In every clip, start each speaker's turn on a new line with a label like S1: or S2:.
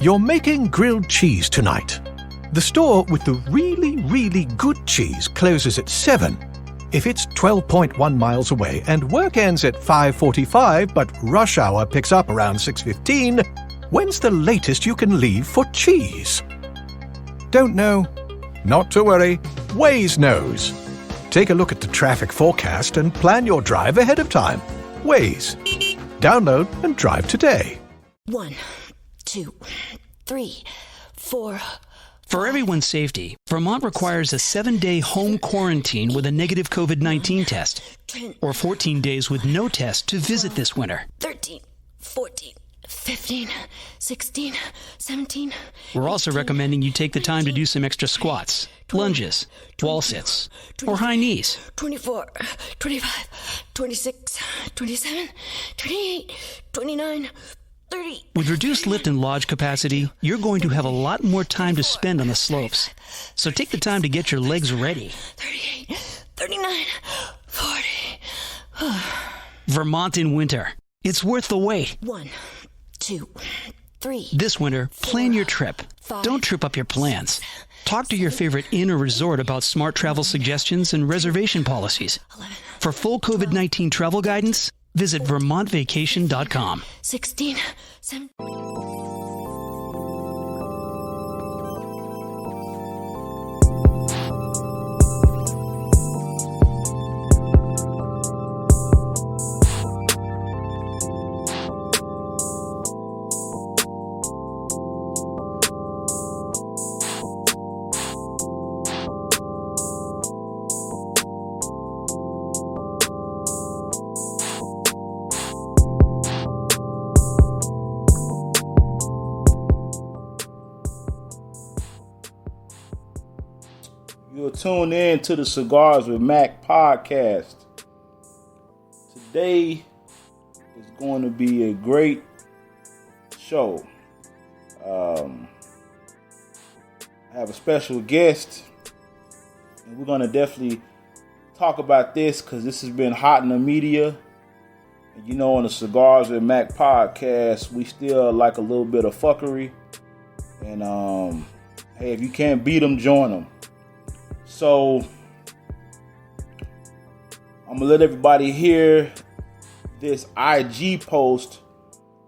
S1: You're making grilled cheese tonight. The store with the really, really good cheese closes at 7. If it's 12.1 miles away and work ends at 5:45 but rush hour picks up around 6:15, when's the latest you can leave for cheese? Don't know? Not to worry. Waze knows. Take a look at the traffic forecast and plan your drive ahead of time. Waze. Download and drive today.
S2: 1, 2, 3, 4.
S3: For everyone's safety, Vermont requires a 7-day home quarantine with a negative COVID-19 test, or 14 days with no test to visit this winter.
S2: 13, 14, 15, 16, 17.
S3: We're also recommending you take the time to do some extra squats, lunges, wall sits, or high knees.
S2: 24, 25, 26, 27, 28, 29, 30.
S3: With reduced lift and lodge capacity, you're going to have a lot more time to spend on the slopes. So take the time to get your legs ready.
S2: 38, 39, 40.
S3: Vermont in winter. It's worth the wait.
S2: 1, 2, 3.
S3: This winter, plan your trip. Don't trip up your plans. Talk to your favorite inn or resort about smart travel suggestions and reservation policies. For full COVID-19 travel guidance, visit vermontvacation.com.
S2: 16, 17.
S4: You'll tune in to the Cigars with Mac podcast. Today is going to be a great show. I have a special guest, and we're going to definitely talk about this because this has been hot in the media. And you know, on the Cigars with Mac podcast, we still like a little bit of fuckery. And hey, if you can't beat them, join them. So, I'm going to let everybody hear this IG post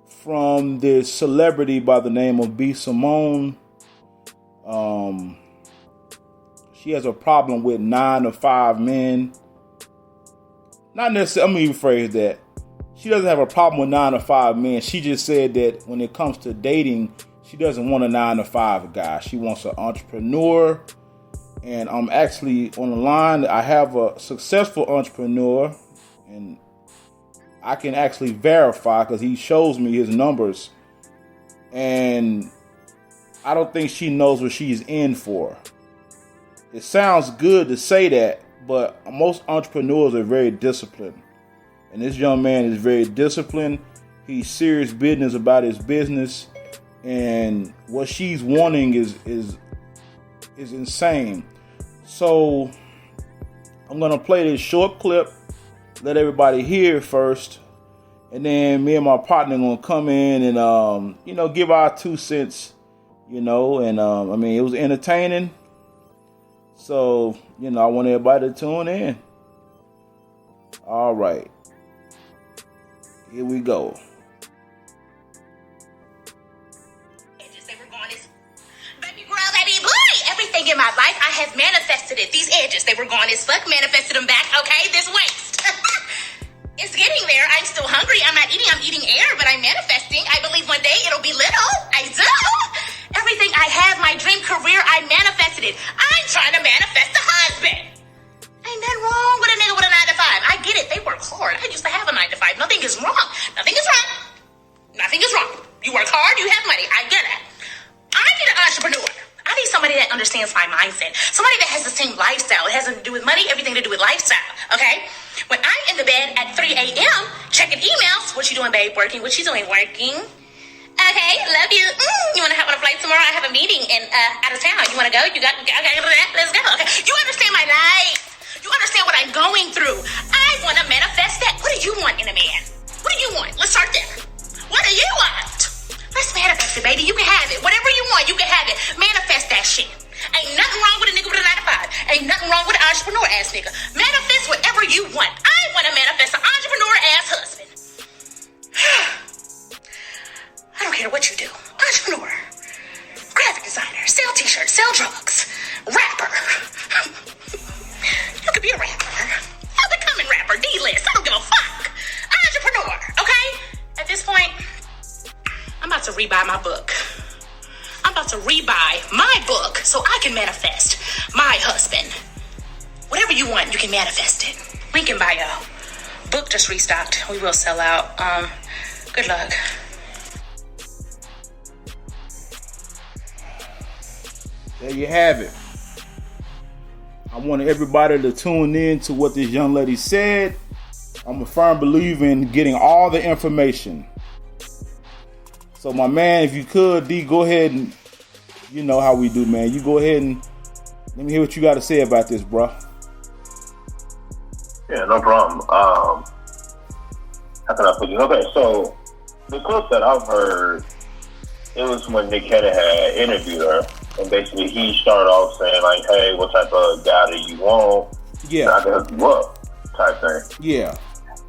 S4: from this celebrity by the name of B. Simone. She has a problem with 9 to 5 men. Not necessarily, let me rephrase that. She doesn't have a problem with 9 to 5 men. She just said that when it comes to dating, she doesn't want a 9 to 5 guy. She wants an entrepreneur. And I'm actually on the line. I have a successful entrepreneur, and I can actually verify because he shows me his numbers. And I don't think she knows what she's in for. It sounds good to say that, but most entrepreneurs are very disciplined. And this young man is very disciplined. He's serious business about his business. And what she's wanting is insane. So I'm going to play this short clip, let everybody hear it first, and then me and my partner going to come in and, give our 2 cents, and it was entertaining. So, I want everybody to tune in. All right. Here we go.
S5: In my life, I have manifested it. These edges, they were gone as fuck. Manifested them back. Okay, this waist. It's getting there. I'm still hungry. I'm not eating. I'm eating air, but I'm manifesting. I believe one day it'll be little. I do. Everything I have, my dream career, I manifested it. I'm trying to manifest a husband. Ain't nothing wrong with a nigga with a 9 to 5. I get it. They work hard. I used to have a 9 to 5. Nothing is wrong. Nothing is wrong. Nothing is wrong. You work hard. You have money. I get it. I need an entrepreneur. I need somebody that understands my mindset. Somebody that has the same lifestyle. It has nothing to do with money, everything to do with lifestyle, okay? When I'm in the bed at 3 a.m. checking emails, what you doing, babe? Working? What you doing? Working? Okay, love you. You want to hop on a flight tomorrow? I have a meeting in out of town. You want to go? You got? Okay, let's go. Okay, you understand my life. You understand what I'm going through. I want to manifest that. What do you want in a man? What do you want? Let's start there. What do you want? Let's manifest it, baby. You can have it. What you can have it. Manifest that shit. Ain't nothing wrong with a nigga with a 9 to 5. Ain't nothing wrong with an entrepreneur ass nigga. Manifest whatever you want. I want to manifest an entrepreneur ass husband. I don't care what you do. Entrepreneur, graphic designer, sell t-shirts, sell drugs, rapper. You could be a rapper. Up and coming rapper, D-list. I don't give a fuck. Entrepreneur, okay? At this point, I'm about to rebuy my book. I'm about to rebuy my book so I can manifest my husband. Whatever you want, you can manifest it. Link in bio. Book just restocked. We will sell out. Good luck.
S4: There you have it. I want everybody to tune in to what this young lady said. I'm a firm believer in getting all the information. So my man, if you could, D, go ahead and, you know how we do, man. You go ahead and let me hear what you got to say about this, bro.
S6: Yeah, no problem. How can I put it? Okay, so the clip that I've heard, it was when Nick Cannon had interviewed her, and basically he started off saying like, "Hey, what type of guy do you want?
S4: Yeah,
S6: I can hook you up," type thing.
S4: Yeah.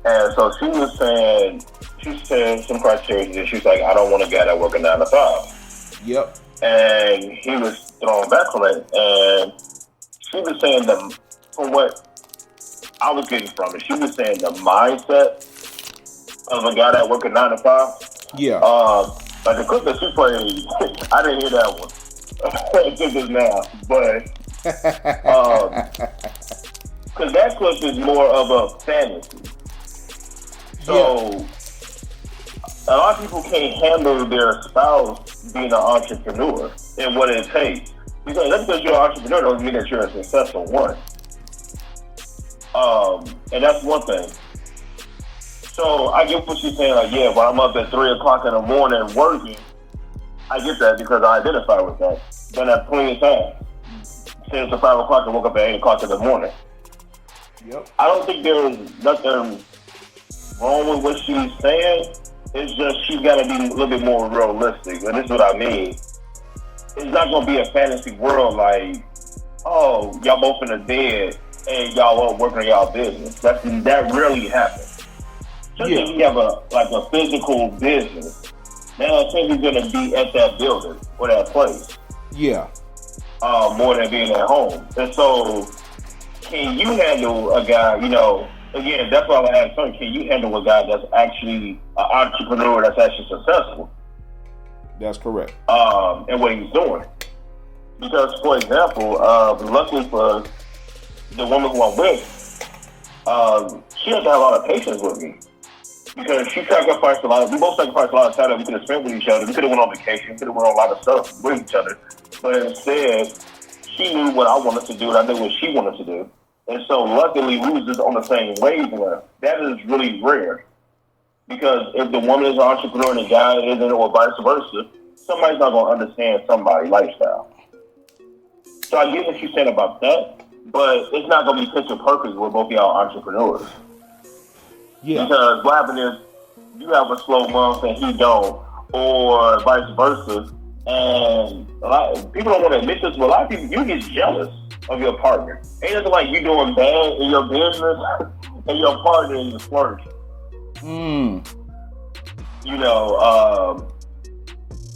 S6: And so she was saying, she said some criteria, and she was like, "I don't want a guy that work a 9 to 5."
S4: Yep.
S6: And he was thrown back on it, and she was saying from what I was getting from it, she was saying the mindset of a guy that work a 9 to 5.
S4: Yeah.
S6: Like the clip that she played, I didn't hear that one. Just now, but because that clip is more of a fantasy. So a lot of people can't handle their spouse being an entrepreneur and what it takes. Because just because you're an entrepreneur doesn't mean that you're a successful one. And that's one thing. So I get what she's saying, like, yeah, when I'm up at 3 o'clock in the morning working, I get that because I identify with that. Done that plenty of times. Since 5 o'clock, I woke up at 8 o'clock in the morning.
S4: Yep.
S6: I don't think there's nothing wrong with what she's saying. It's just she's got to be a little bit more realistic. And this is what I mean. It's not going to be a fantasy world like, oh, y'all both in the bed and y'all all working on y'all business. That rarely happens. Just if you have a physical business, now I think he's going to be at that building or that place.
S4: Yeah.
S6: More than being at home. And so, can you handle a guy, again, that's why I asked her, can you handle a guy that's actually an entrepreneur that's actually successful?
S4: That's correct.
S6: And what he's doing. Because, for example, luckily for the woman who I'm with, she doesn't have a lot of patience with me. Because she sacrificed a lot. We both sacrificed a lot of time that we could have spent with each other. We could have went on vacation. We could have went on a lot of stuff with each other. But instead, she knew what I wanted to do, and I knew what she wanted to do. And so, luckily, we was just on the same wavelength. That is really rare. Because if the woman is an entrepreneur and the guy isn't, or vice versa, somebody's not going to understand somebody's lifestyle. So I get what you're saying about that, but it's not going to be picture perfect with both of y'all entrepreneurs.
S4: Yeah.
S6: Because what happens is you have a slow month and he don't, or vice versa. And a lot of people don't want to admit this, but a lot of people, you get jealous of your partner. Ain't nothing like you doing bad in your business and your partner is flourishing.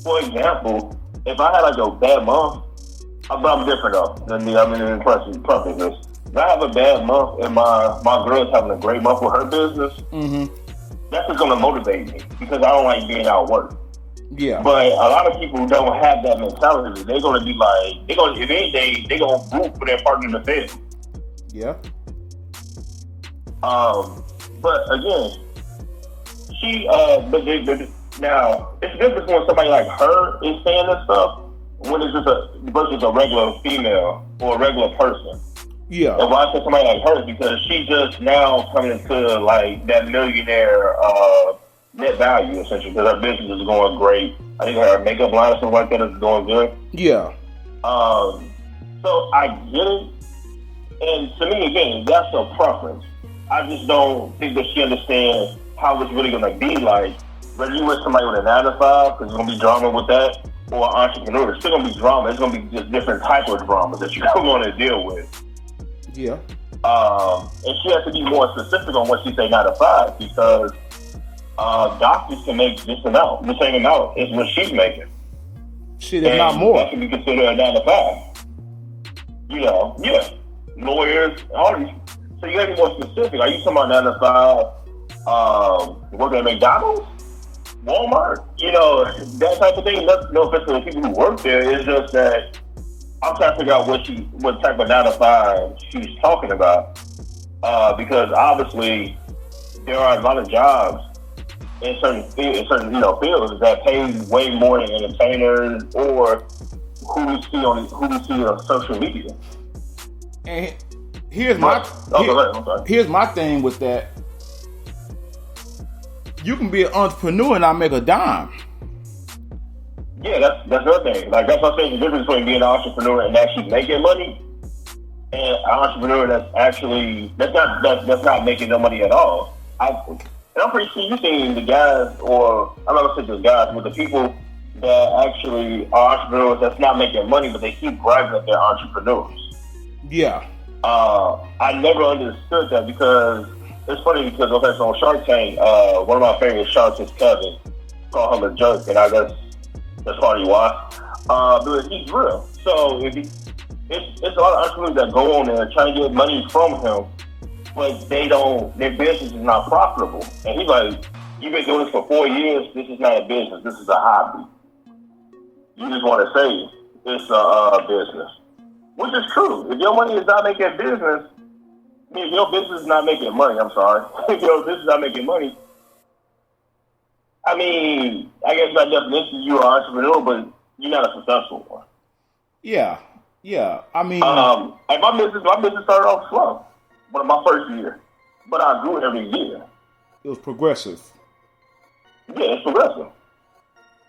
S6: For example, if I had like a bad month, I'm different though. I'm in the business. If I have a bad month and my girl's having a great month with her business, that's just going to motivate me because I don't like being out of work.
S4: Yeah.
S6: But a lot of people don't have that mentality. They're going to be like, if anything, they're going to root for their partner in the family.
S4: Yeah.
S6: But again, now, it's different when somebody like her is saying this stuff when it's just versus a regular female or a regular person.
S4: Yeah.
S6: And why I say somebody like her is because she just now coming into like that millionaire net value essentially because her business is going great. I think her makeup line or something like that is going good.
S4: Yeah.
S6: So I get it. And to me, again, that's a preference. I just don't think that she understands how it's really going to be like whether you with somebody with a 9 to 5, because there's gonna be drama with that, or an entrepreneur, there's still gonna be drama. It's gonna be just different type of drama that you're gonna deal with.
S4: Yeah.
S6: And she has to be more specific on what she say 9 to 5, because doctors can make this amount. The same amount is what she's making.
S4: Shit, if not more.
S6: That can be considered a 9 to 5. You know, yeah. Lawyers, all these. So you gotta be more specific. Are you talking about 9 to 5, working at McDonald's? Walmart? You know, that type of thing. No offense to the people who work there. It's just that I'm trying to figure out what type of 9 to 5 she's talking about. Because obviously there are a lot of jobs in certain fields that pay way more than entertainers or who you see on social media.
S4: And here's my thing with that. You can be an entrepreneur and not make a dime.
S6: Yeah, that's her thing. Like, that's what I'm saying. The difference between being an entrepreneur and actually making money, and an entrepreneur that's not making no money at all. And I'm pretty sure you've seen the guys, or I'm not gonna say the guys, but the people that actually are entrepreneurs that's not making money, but they keep bragging that they're entrepreneurs.
S4: Yeah.
S6: I never understood that, because it's funny, because so on Shark Tank, one of my favorite sharks is Kevin. Call him a jerk, and I guess that's probably why. But he's real. So it's a lot of entrepreneurs that go on there trying to get money from him, but their business is not profitable. And he's like, you've been doing this for 4 years, this is not a business, this is a hobby. You just want to say it's a business. Which is true. If your money is not making business, if your business is not making money, I'm sorry. If your business is not making money, I mean, I guess by definition you're an entrepreneur, but you're not a successful one.
S4: Yeah. I mean,
S6: and my business started off slow, my first year, but I grew every year.
S4: It was progressive.
S6: Yeah, it's progressive.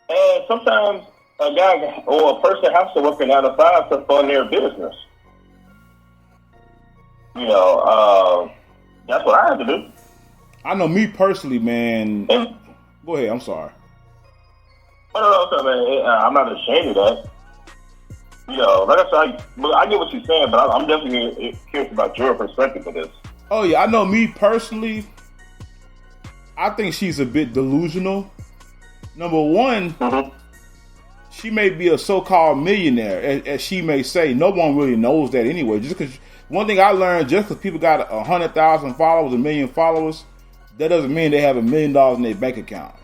S6: And sometimes a guy or a person has to work a 9 to 5 to fund their business. You know, that's what I had to do.
S4: I know me personally, man.
S6: And,
S4: go ahead. I'm sorry.
S6: No, man. I'm not ashamed of that. You know, like I said, I get what you're saying, but I'm definitely curious about your perspective of this.
S4: Oh yeah, I know me personally. I think she's a bit delusional. Number one, she may be a so-called millionaire, as she may say. No one really knows that anyway. Just because one thing I learned, just because people got 100,000 followers, 1 million followers, that doesn't mean they have $1 million in their bank account.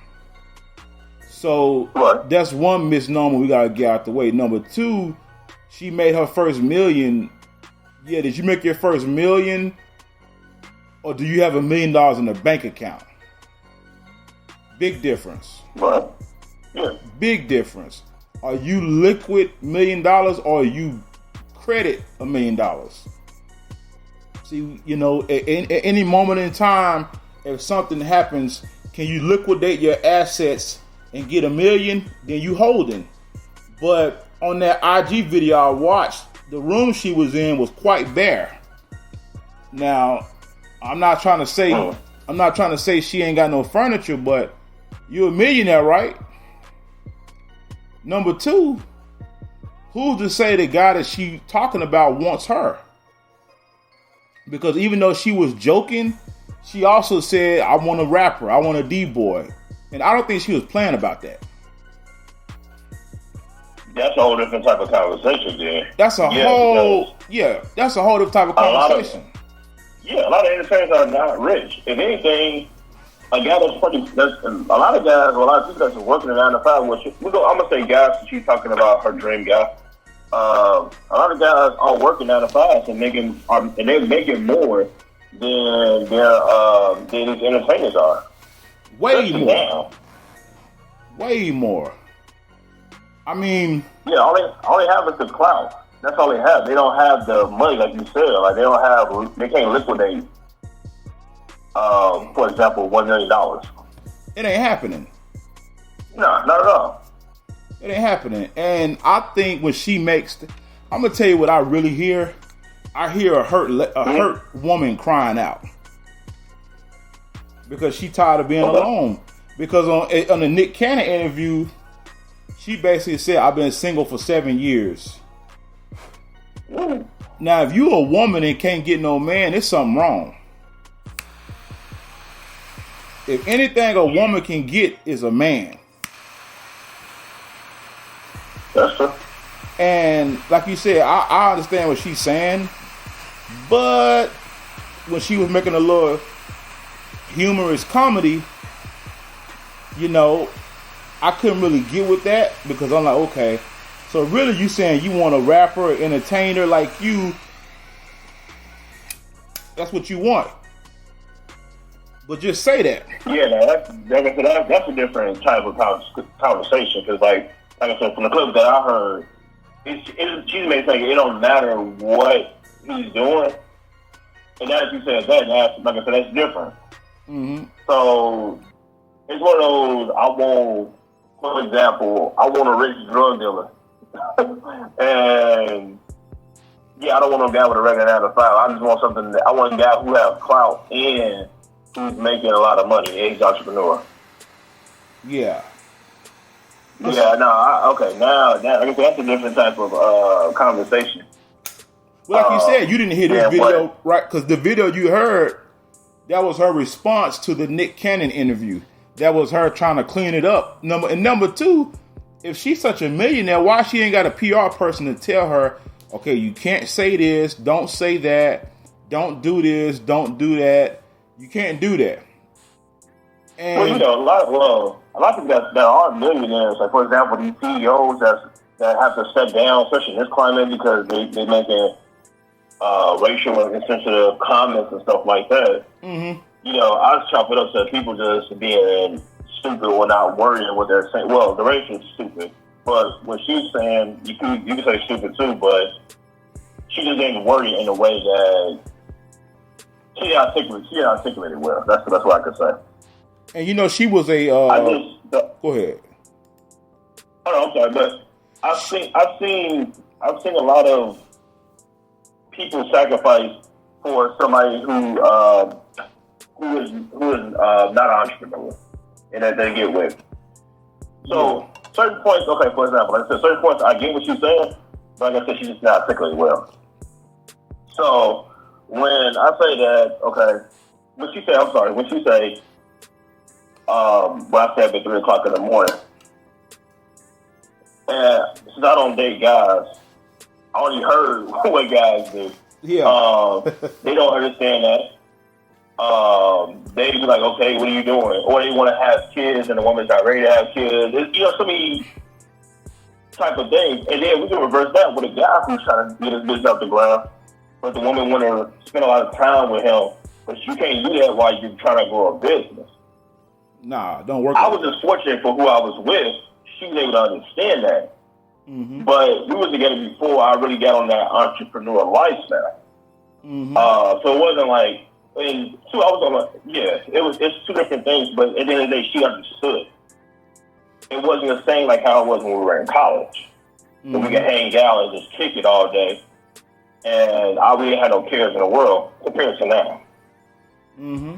S4: So that's one misnomer we gotta get out the way. Number two, she made her first $1 million. Yeah, did you make your first $1 million, or do you have $1 million in the bank account? Big difference.
S6: Right. Yeah.
S4: Big difference. Are you liquid $1 million, or are you credit $1 million? See, you know, at any moment in time, if something happens, can you liquidate your assets and get $1 million? Then you holding. But on that IG video I watched, the room she was in was quite bare. Now, I'm not trying to say she ain't got no furniture, but you're a millionaire, right? Number two, who's to say the guy that she talking about wants her? Because even though she was joking, she also said, I want a rapper, I want a D-boy. And I don't think she was playing about that.
S6: That's a whole different type of conversation there.
S4: That's a whole different type of conversation.
S6: A lot of entertainers are not rich. If anything, a guy a lot of guys, a lot of people that's working a 9 to 5, I'm gonna say guys, since she's talking about her dream guy. A lot of guys are working 9 to 5 and they're making more than these entertainers are.
S4: Way more. I mean,
S6: yeah, all they have is the clout. That's all they have. They don't have the money, like you said. Like they can't liquidate. For example, $1 million.
S4: It ain't happening.
S6: No, not at all.
S4: It ain't happening. And I think when she makes, I'm gonna tell you what I really hear. I hear a hurt woman crying out because she tired of being alone. Because on the Nick Cannon interview, she basically said, I've been single for 7 years. Now, if you a woman and can't get no man, there's something wrong. If anything a woman can get is a man.
S6: That's true.
S4: And like you said, I understand what she's saying. But when she was making a little humorous comedy, you know, I couldn't really get with that because I'm like, okay, so really you saying you want a rapper, entertainer like you, that's what you want. But just say that.
S6: Yeah, that's a different type of conversation because, like I said, from the clip that I heard, she's made saying it don't matter what he's doing. And as you said, like I said, that's different.
S4: Mm-hmm.
S6: So it's one of those, for example, I want a rich drug dealer. And yeah, I don't want no guy with a regular 9 to 5. I just want I want a guy who has clout and who's making a lot of money. He's an entrepreneur.
S4: Yeah.
S6: Yeah, no, okay. Now, that's a different type of conversation.
S4: Well, like you said, you didn't hear this video, right? Because the video you heard, that was her response to the Nick Cannon interview. That was her trying to clean it up. Number two, if she's such a millionaire, why she ain't got a PR person to tell her, okay, you can't say this, don't say that, don't do this, don't do that. You can't do that. And
S6: well, you know, a lot of people that are millionaires, like for example, these CEOs that have to step down, especially in this climate, because they making racial and insensitive comments and stuff like that.
S4: Mm-hmm.
S6: You know, I just chop it up to people just being stupid or not worrying what they're saying. Well, the racial is stupid, but what she's saying, you can say stupid too, but she just didn't worry in a way that she articulated well. That's what I could say.
S4: And you know, she was a.
S6: Go
S4: ahead.
S6: Oh, no, I'm sorry, but I've seen a lot of people sacrifice for somebody who is not an entrepreneur, and that they get with. So certain points, okay, for example, like I said, certain points, I get what she's saying, but like I said, she's just not articulating well. So when I say that, okay, when she say, well, I said at 3 o'clock in the morning, and since I don't date guys, I only heard what guys do.
S4: Yeah.
S6: They don't understand that. They be like, okay, what are you doing? Or they want to have kids and the woman's not ready to have kids. It's, so many type of things. And then we can reverse that with a guy who's trying to get his business off the ground, but the woman want to spend a lot of time with him. But you can't do that while you're trying to grow a business.
S4: Nah, don't work.
S6: I was just fortunate for who I was with. She was able to understand that.
S4: Mm-hmm.
S6: But we were together before I really got on that entrepreneur lifestyle.
S4: Mm-hmm.
S6: So it wasn't like, it's two different things, but at the end of the day, she understood. It wasn't the same like how it was when we were in college.
S4: Mm-hmm.
S6: So we could hang out and just kick it all day. And I really had no cares in the world compared to now.
S4: Mm-hmm.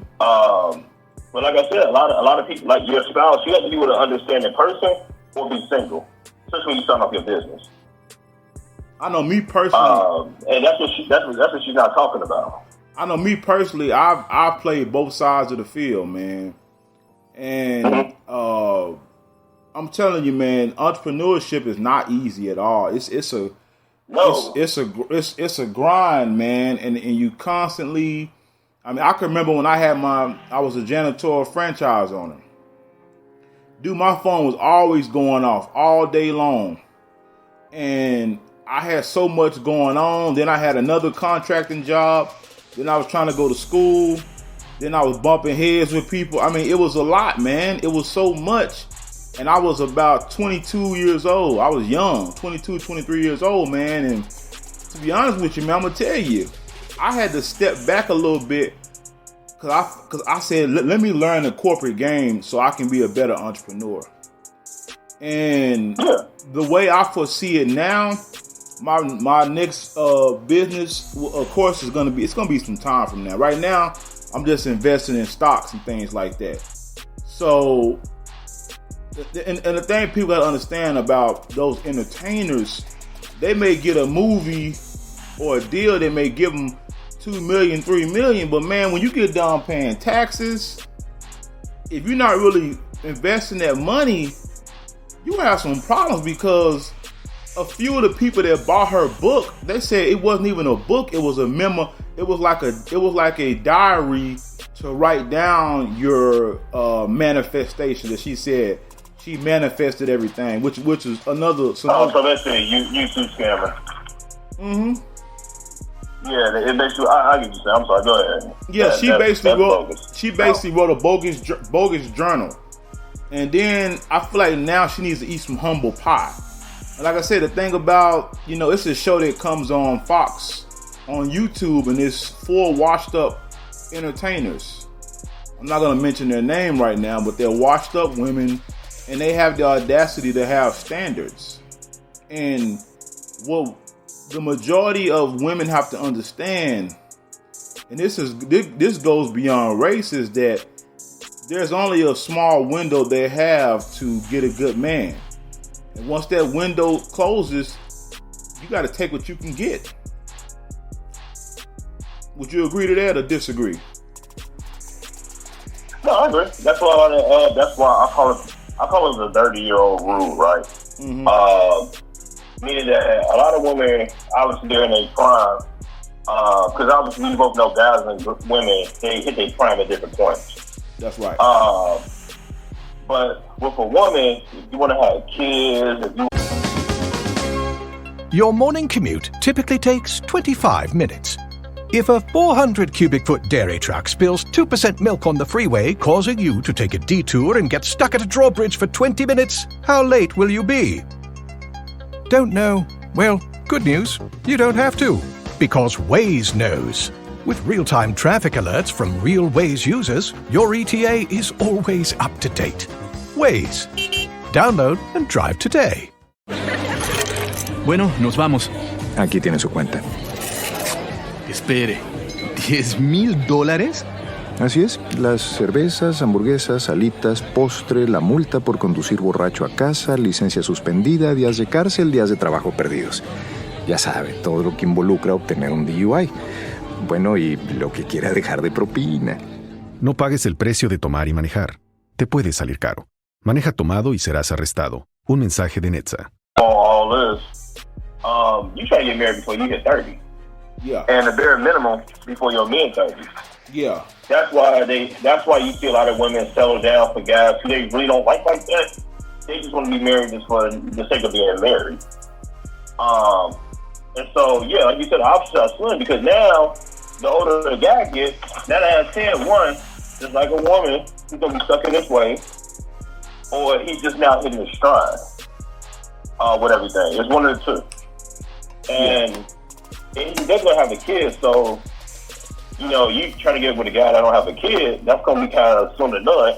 S6: But like I said, a lot of people, like your spouse, you have to be able to understand the person or be single, especially when you start off your business.
S4: I know me personally,
S6: and that's what she's not talking about.
S4: I know me personally. I've played both sides of the field, man, and I'm telling you, man, entrepreneurship is not easy at all. It's a grind, man, and you constantly. I mean, I can remember when I was a janitor franchise owner. Dude, my phone was always going off all day long. And I had so much going on. Then I had another contracting job. Then I was trying to go to school. Then I was bumping heads with people. I mean, it was a lot, man. It was so much. And I was about 22 years old. I was young, 22, 23 years old, man. And to be honest with you, man, I'm going to tell you, I had to step back a little bit because I said, let me learn the corporate game so I can be a better entrepreneur. And the way I foresee it now, my next business, of course, it's gonna be some time from now. Right now, I'm just investing in stocks and things like that. So, and the thing people gotta understand about those entertainers, they may get a movie or a deal that may give them $2 million, $3 million, but man, when you get done paying taxes, if you're not really investing that money, you have some problems, because a few of the people that bought her book, they said it wasn't even a book, it was a memo. It was like a diary to write down your manifestation. That she said she manifested everything, which is another.
S6: So that's a YouTube scammer.
S4: Mm-hmm.
S6: Yeah, it makes you. I get you saying. I'm sorry. Go ahead.
S4: Yeah, she basically wrote a bogus journal, and then I feel like now she needs to eat some humble pie. And like I said, the thing about, it's a show that comes on Fox on YouTube, and it's 4 washed up entertainers. I'm not gonna mention their name right now, but they're washed up women, and they have the audacity to have standards. And what the majority of women have to understand, and this goes beyond race, is that there's only a small window they have to get a good man. And once that window closes, you got to take what you can get. Would you agree to that or disagree?
S6: No, I agree. That's why I call it the 30-year-old rule, right? Mm-hmm. Meaning that a lot of women, obviously, they're in their prime, because obviously we both know guys and women, they hit their prime at different points.
S4: That's right.
S6: But with a woman, if you want to have kids,
S1: Your morning commute typically takes 25 minutes. If a 400 cubic foot dairy truck spills 2% milk on the freeway, causing you to take a detour and get stuck at a drawbridge for 20 minutes, how late will you be? Don't know? Well, good news, you don't have to, because Waze knows. With real-time traffic alerts from real Waze users, your ETA is always up to date. Waze. Download and drive today.
S7: Bueno, nos vamos.
S8: Aquí tiene su cuenta.
S7: Espere, ¿$10,000?
S8: Así es, las cervezas, hamburguesas, alitas, postre, la multa por conducir borracho a casa, licencia suspendida, días de cárcel, días de trabajo perdidos. Ya sabe, todo lo que involucra obtener un DUI. Bueno, y lo que quiera dejar de propina.
S9: No pagues el precio de tomar y manejar. Te puede salir caro. Maneja tomado y serás arrestado. Un mensaje de Netza.
S6: All this, you try to get married before you hit 30.
S4: Yeah.
S6: And the bare minimum before your mid-30s.
S4: Yeah.
S6: That's why you see a lot of women settle down for guys who they really don't like that. They just want to be married just for the sake of being married. And so, yeah, like you said, the options are slim, because now, the older the guy gets, 9 out of 10, one, just like a woman, he's going to be stuck in this way, or he's just now hitting his stride with everything. It's one of the two. And he's definitely have a kid, so, you trying to get with a guy that don't have a kid, that's going to be kind of soon to done.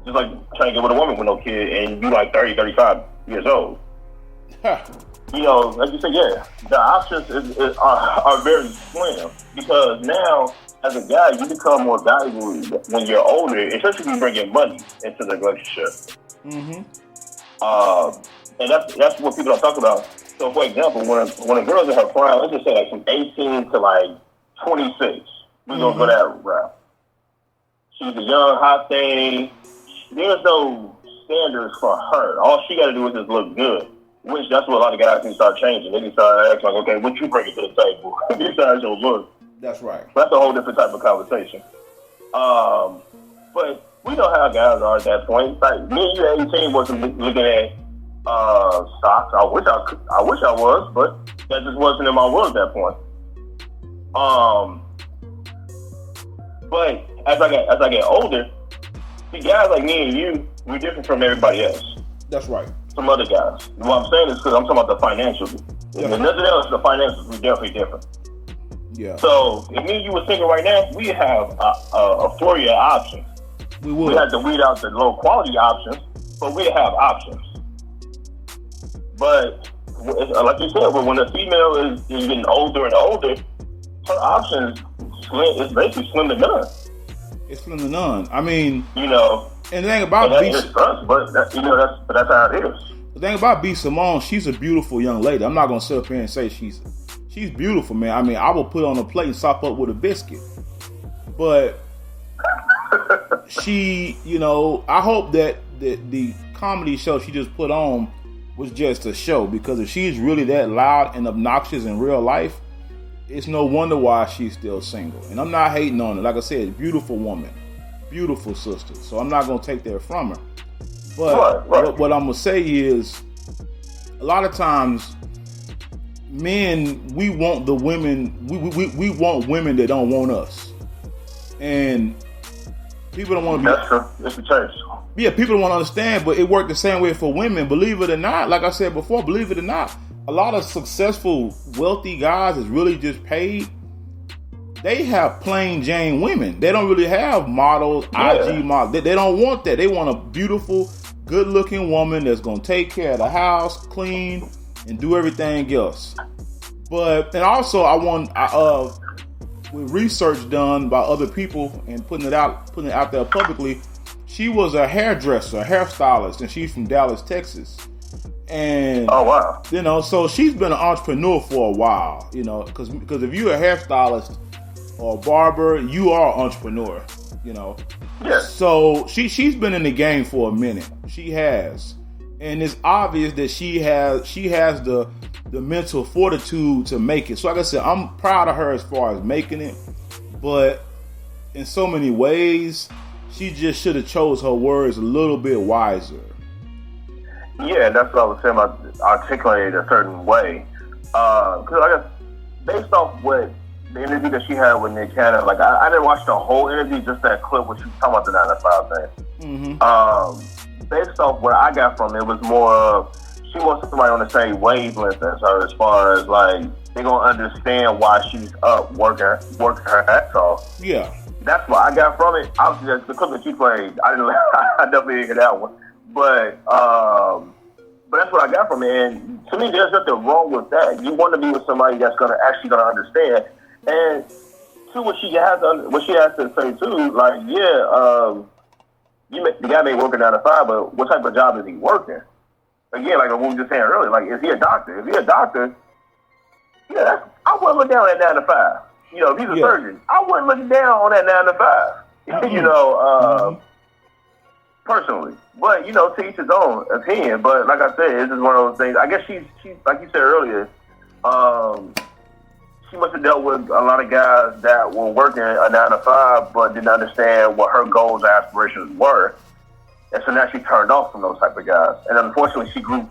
S6: Just like trying to get with a woman with no kid, and you like 30, 35 years old. Like you said, yeah, the options are very slim, because now, as a guy, you become more valuable when you're older, especially if you bring in money into the relationship. Mm-hmm. And that's what people don't talk about. So, for example, when a girl's in her prime, let's just say like from 18 to like 26, we're gonna go that route. She's a young, hot thing. There's no standards for her. All she got to do is just look good. Which that's what a lot of guys can start changing. They can start acting like, okay, what you bringing to the table besides your look?
S4: That's right.
S6: That's a whole different type of conversation. But we know how guys are at that point. Like me and you at 18 wasn't looking at stocks. I wish I was, but that just wasn't in my world at that point. But as I get older, see, guys like me and you, we're different from everybody else.
S4: That's right.
S6: Some other guys. What I'm saying is because I'm talking about the financials. If nothing else, the financials are definitely different.
S4: Yeah.
S6: So if me and you were single right now, we have a flurry of options.
S4: We would.
S6: We had to weed out the low quality options, but we have options. But like you said, when a female is getting older and older, her options is basically slim to none.
S4: It's slim to none. I mean,
S6: you know,
S4: and the thing about
S6: B, but that's how it is.
S4: The thing about B Simone, she's a beautiful young lady. I'm not gonna sit up here and say she's beautiful, man. I mean, I will put on a plate and sop up with a biscuit, but she, you know, I hope that the comedy show she just put on was just a show, because if she's really that loud and obnoxious in real life, it's no wonder why she's still single. And I'm not hating on her. Like I said, beautiful woman, beautiful sister. So I'm not gonna take that from her. But what I'm gonna say is, a lot of times, men, we want the women. We want women that don't want us, and people don't want to be.
S6: That's true. It's the church.
S4: Yeah, people don't want to understand, but it worked the same way for women. Believe it or not, like I said before, believe it or not, a lot of successful, wealthy guys is really just paid. They have plain Jane women. They don't really have models, IG models. They don't want that. They want a beautiful, good-looking woman that's going to take care of the house, clean, and do everything else. But, and also with research done by other people and putting it out there publicly, she was a hairdresser, a hairstylist, and she's from Dallas, Texas. And
S6: oh wow,
S4: you know, so she's been an entrepreneur for a while, you know, because if you're a hairstylist or a barber, you are an entrepreneur, you know.
S6: Yeah.
S4: So she's been in the game for a minute. She has, and it's obvious that she has the mental fortitude to make it. So like I said, I'm proud of her as far as making it, but in so many ways, she just should have chose her words a little bit wiser.
S6: Yeah, that's what I was saying about articulating a certain way. Because I guess based off what the interview that she had with Nick Cannon, like I didn't watch the whole interview, just that clip where she was talking about the 9 to 5 thing. Mm-hmm. Based off what I got from it, was more of she wants somebody on the same wavelength as her, as far as like they're gonna understand why she's up working her ass off.
S4: Yeah.
S6: That's what I got from it. Obviously, the clip that you played, I definitely didn't hear that one. But that's what I got from it. And to me, there's nothing wrong with that. You want to be with somebody that's actually gonna understand. And to what she has to say too, like the guy may work a 9 to 5, but what type of job is he working? Again, like what we were just saying earlier, like is he a doctor? If he's a doctor, yeah, I wouldn't look down at 9 to 5. You know, if he's a surgeon, I wouldn't look down on that 9 to 5. Mm-hmm. You know, personally. But, you know, to each his own opinion. But like I said, it's just one of those things. I guess she's like you said earlier, she must have dealt with a lot of guys that were working a 9 to 5 but didn't understand what her goals and aspirations were. And so now she turned off from those type of guys. And unfortunately, she grew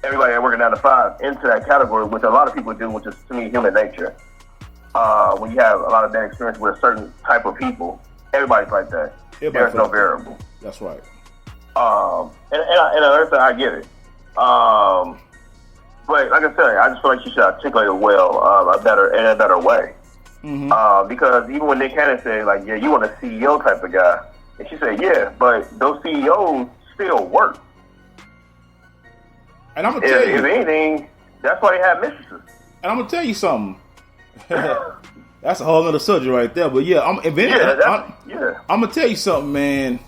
S6: everybody that working 9 to 5 into that category, which a lot of people do, which is, to me, human nature. When you have a lot of that experience with a certain type of people, everybody's like that. There's no variable.
S4: That's right.
S6: And I get it. But like I said, I just feel like she should articulate it well, in a better way. Mm-hmm. Because even when Nick Cannon said, like, yeah, you want a CEO type of guy, and she said, yeah, but those CEOs still work.
S4: And I'm gonna tell you,
S6: if anything, that's why they have mistresses.
S4: And I'm gonna tell you something. That's a whole other subject right there. But yeah, I'm gonna tell you something, man.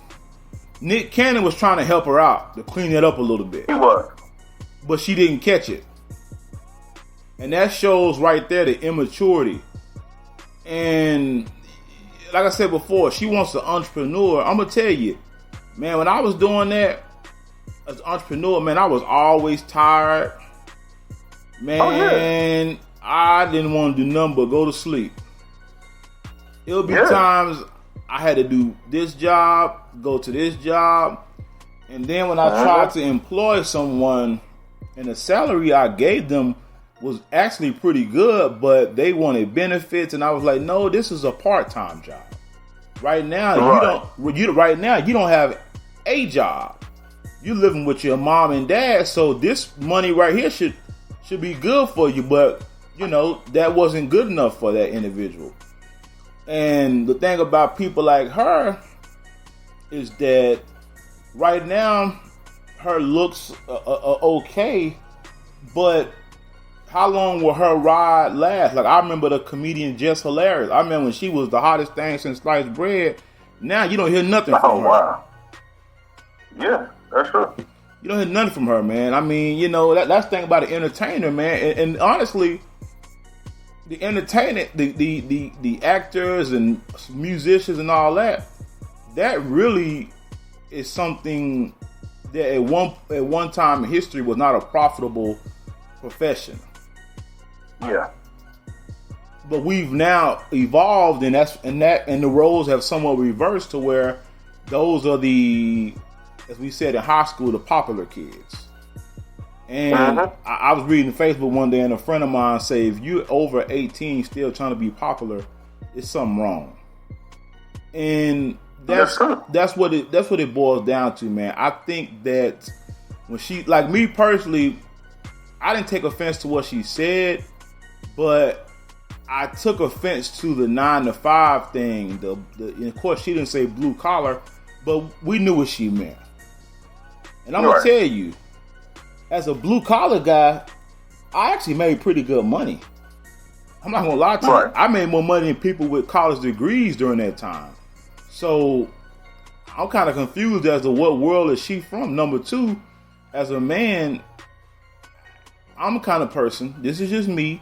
S4: Nick Cannon was trying to help her out to clean it up a little bit.
S6: He was,
S4: but she didn't catch it, and that shows right there the immaturity. And like I said before, she wants an entrepreneur. I'm gonna tell you, man. When I was doing that as an entrepreneur, man, I was always tired. Man, I didn't want to do nothing but go to sleep. It would be times I had to do this job, go to this job, and then when I tried to employ someone, and the salary I gave them was actually pretty good, but they wanted benefits, and I was like, no, this is a part-time job. Right now, you don't have a job. You're living with your mom and dad, so this money right here should be good for you, but you know, that wasn't good enough for that individual. And the thing about people like her is that right now her looks are okay, but how long will her ride last? Like, I remember the comedian Jess Hilarious. I remember when she was the hottest thing since sliced bread. Now you don't hear nothing from her.
S6: Wow. Yeah, that's true.
S4: You don't hear nothing from her, man. I mean, you know, that's the thing about the entertainer, man. And honestly, the entertainer, the actors and musicians and all that, that really is something that at one time in history was not a profitable profession.
S6: Yeah.
S4: But we've now evolved, and the roles have somewhat reversed to where those are the, as we said in high school, the popular kids. And I was reading Facebook one day, and a friend of mine said, if you're over 18 still trying to be popular, it's something wrong. And that's what it boils down to, man. I think that when she, like me personally, I didn't take offense to what she said, but I took offense to the 9 to 5 thing. And of course, she didn't say blue collar, but we knew what she meant. And I'm gonna tell you, as a blue collar guy, I actually made pretty good money. I'm not gonna lie to you. I made more money than people with college degrees during that time. So I'm kind of confused as to what world is she from. Number two, as a man, I'm a kind of person, this is just me,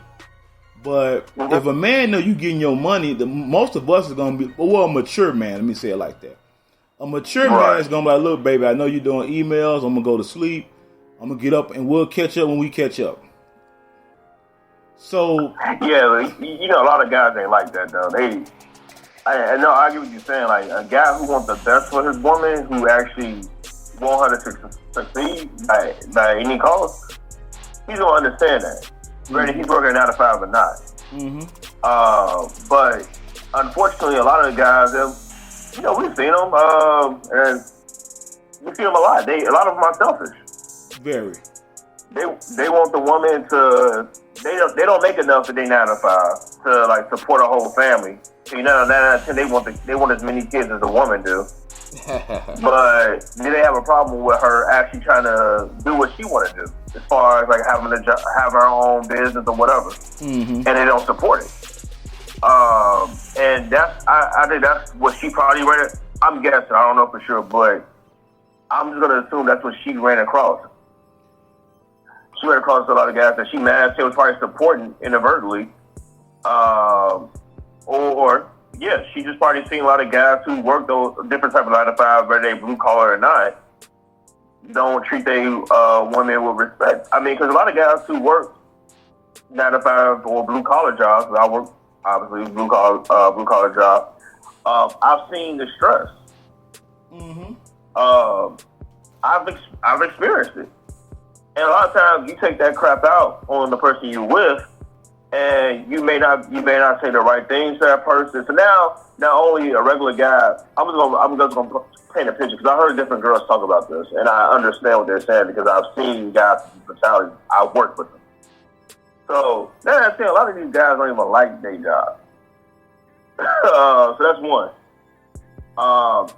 S4: but if a man know you getting your money, most of us is gonna be, well, a mature man, let me say it like that. A mature man is gonna be like, look, baby, I know you're doing emails, I'm gonna go to sleep, I'm gonna get up and we'll catch up when we catch up. So
S6: yeah, you know, a lot of guys ain't like that though. I know, I get what you're saying. Like, a guy who wants the best for his woman, who actually want her to succeed by any cost, he's gonna understand that. Whether he's working 9 to 5 or not. But unfortunately, a lot of the guys, you know, we've seen them, and we see them a lot. A lot of them are selfish. Very. They want the woman to. They don't make enough for their 9 to 5 to like support a whole family. So, you know, 9 out of 10 they want as many kids as the woman do. But do they have a problem with her actually trying to do what she want to do, as far as like having have her own business or whatever, and they don't support it? And I think that's what she probably ran. I'm guessing, I don't know for sure, but I'm just gonna assume that's what she ran across. She ran across a lot of guys that she mad. She was probably supporting inadvertently, or yeah, she just probably seen a lot of guys who work those different type of 9 to 5, whether they blue collar or not, don't treat their women with respect. I mean, because a lot of guys who work 9 to 5 or blue collar jobs, I work obviously blue collar job. I've seen the stress. I've experienced it, and a lot of times you take that crap out on the person you're with. And you may not say the right things to that person. So now, not only a regular guy, I'm just gonna paint a picture, because I heard different girls talk about this, and I understand what they're saying because I've seen guys with fatalities. I work with them. So now I'm saying a lot of these guys don't even like their job. So that's one.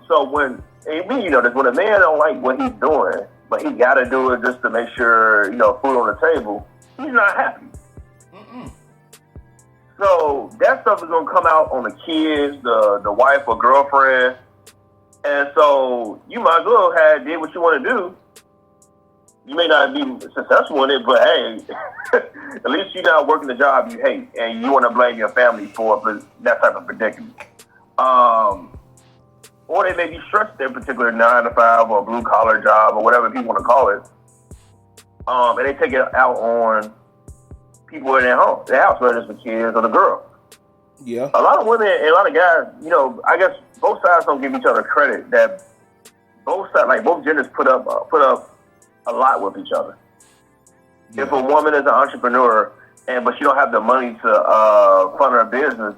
S6: So when you know, when a man don't like what he's doing, but he got to do it just to make sure, you know, food on the table, he's not happy. So that stuff is gonna come out on the kids, the wife or girlfriend, and so you might as well have did what you want to do. You may not be successful in it, but hey, at least you're not working the job you hate, and you want to blame your family for that type of predicament. Or they may be stressed their particular 9 to 5 or blue collar job or whatever people want to call it, and they take it out on people in their house, whether it's the kids or the girl. Yeah. A lot of women and a lot of guys, you know, I guess both sides don't give each other credit that both sides, like both genders, put up a lot with each other. Yeah. If a woman is an entrepreneur but she don't have the money to fund her business,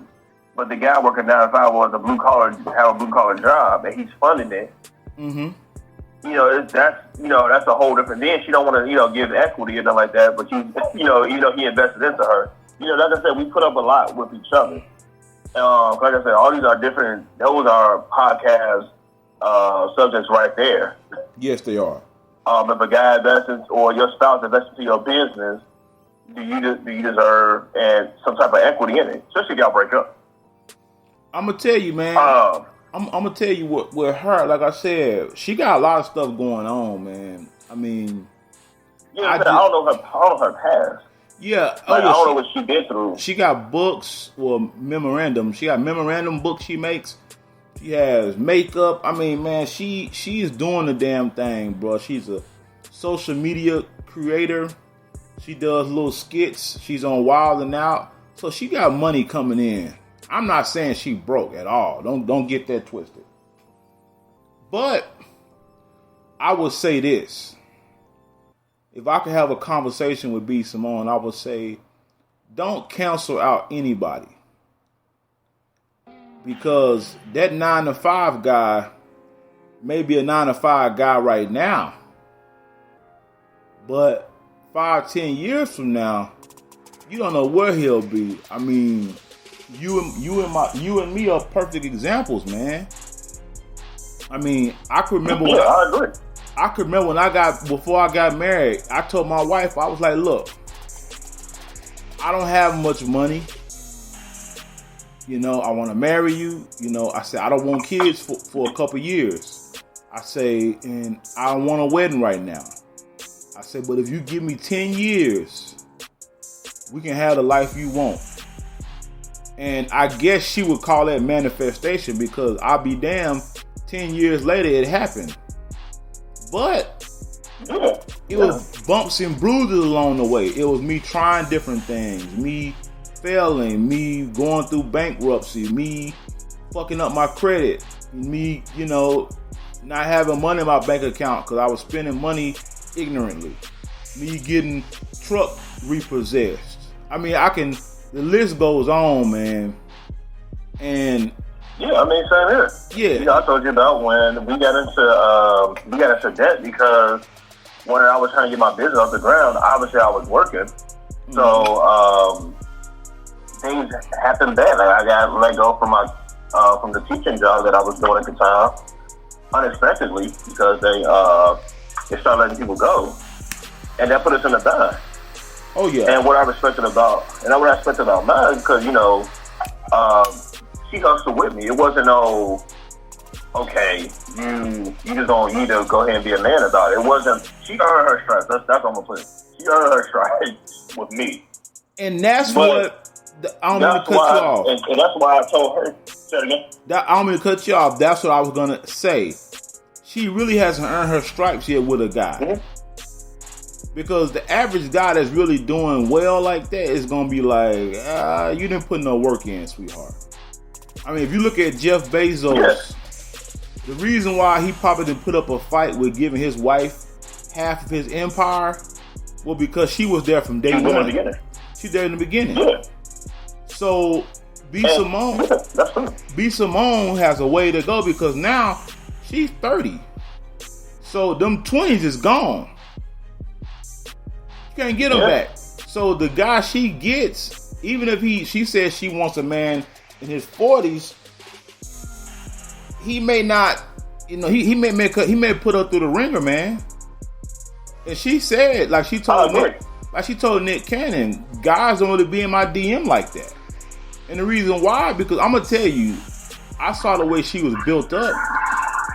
S6: but the guy working 9 to 5 was have a blue collar job and he's funding it. You know, that's a whole different. Then she don't want to, you know, give equity or nothing like that. But you know, he invested into her. You know, like I said, we put up a lot with each other. Like I said, all these are different. Those are podcast subjects right there.
S4: Yes, they are.
S6: If a guy invests or your spouse invests into your business, do you deserve and some type of equity in it, especially if y'all break up?
S4: I'm gonna tell you, man. I'm gonna tell you what with her. Like I said, she got a lot of stuff going on, man. I mean,
S6: I don't know her past.
S4: Yeah,
S6: I don't know what she been through.
S4: She got books or memorandum. She got memorandum books she makes. She has makeup. I mean, man, she is doing the damn thing, bro. She's a social media creator. She does little skits. She's on Wild and Out. So she got money coming in. I'm not saying she broke at all. Don't get that twisted. But I would say this. If I could have a conversation with B. Simone, I would say, don't cancel out anybody. Because that 9-to-5 guy may be a 9-to-5 guy right now. But 5-10 years from now, you don't know where he'll be. I mean, you and me are perfect examples, man. I mean, I could remember
S6: I agree.
S4: I could remember before I got married, I told my wife, I was like, look, I don't have much money. You know, I want to marry you. You know, I said, I don't want kids for a couple years. I say, and I don't want a wedding right now. I said, but if you give me 10 years, we can have the life you want. And I guess she would call that manifestation, because I'll be damned, 10 years later it happened. But it was bumps and bruises along the way. It was me trying different things, me failing, me going through bankruptcy, me fucking up my credit, me, you know, not having money in my bank account because I was spending money ignorantly, me getting truck repossessed. I mean, the list goes on, man. And
S6: yeah, I mean, same here.
S4: Yeah.
S6: You know, I told you about when we got into debt because when I was trying to get my business off the ground, obviously I was working. Mm-hmm. So things happened bad. Like I got let go from my from the teaching job that I was doing at the time unexpectedly because they started letting people go, and that put us in a bind.
S4: Oh yeah.
S6: And what I respected about mine, because you know. She hustled with me. It wasn't no, okay, you need to go ahead and be a man about it. It wasn't. She earned her stripes. That's what I'm gonna put it. She earned her stripes with me.
S4: And that's what I don't mean to cut you off.
S6: And that's why I told her. Say it again.
S4: I don't mean to cut you off. That's what I was gonna say. She really hasn't earned her stripes yet with a guy. Mm-hmm. Because the average guy that's really doing well like that is gonna be like, you didn't put no work in, sweetheart. I mean, if you look at Jeff Bezos, the reason why he probably didn't put up a fight with giving his wife half of his empire was because she was there from day one. She's there in the beginning. Yeah. So B. Simone has a way to go because now she's 30. So them 20s is gone. You can't get them back. So the guy she gets, even if she says she wants a man in his 40s, he may not, you know, he may put her through the ringer, man. And she said, like she told Nick Cannon, guys don't really be in my DM like that. And the reason why, because I'm gonna tell you, I saw the way she was built up.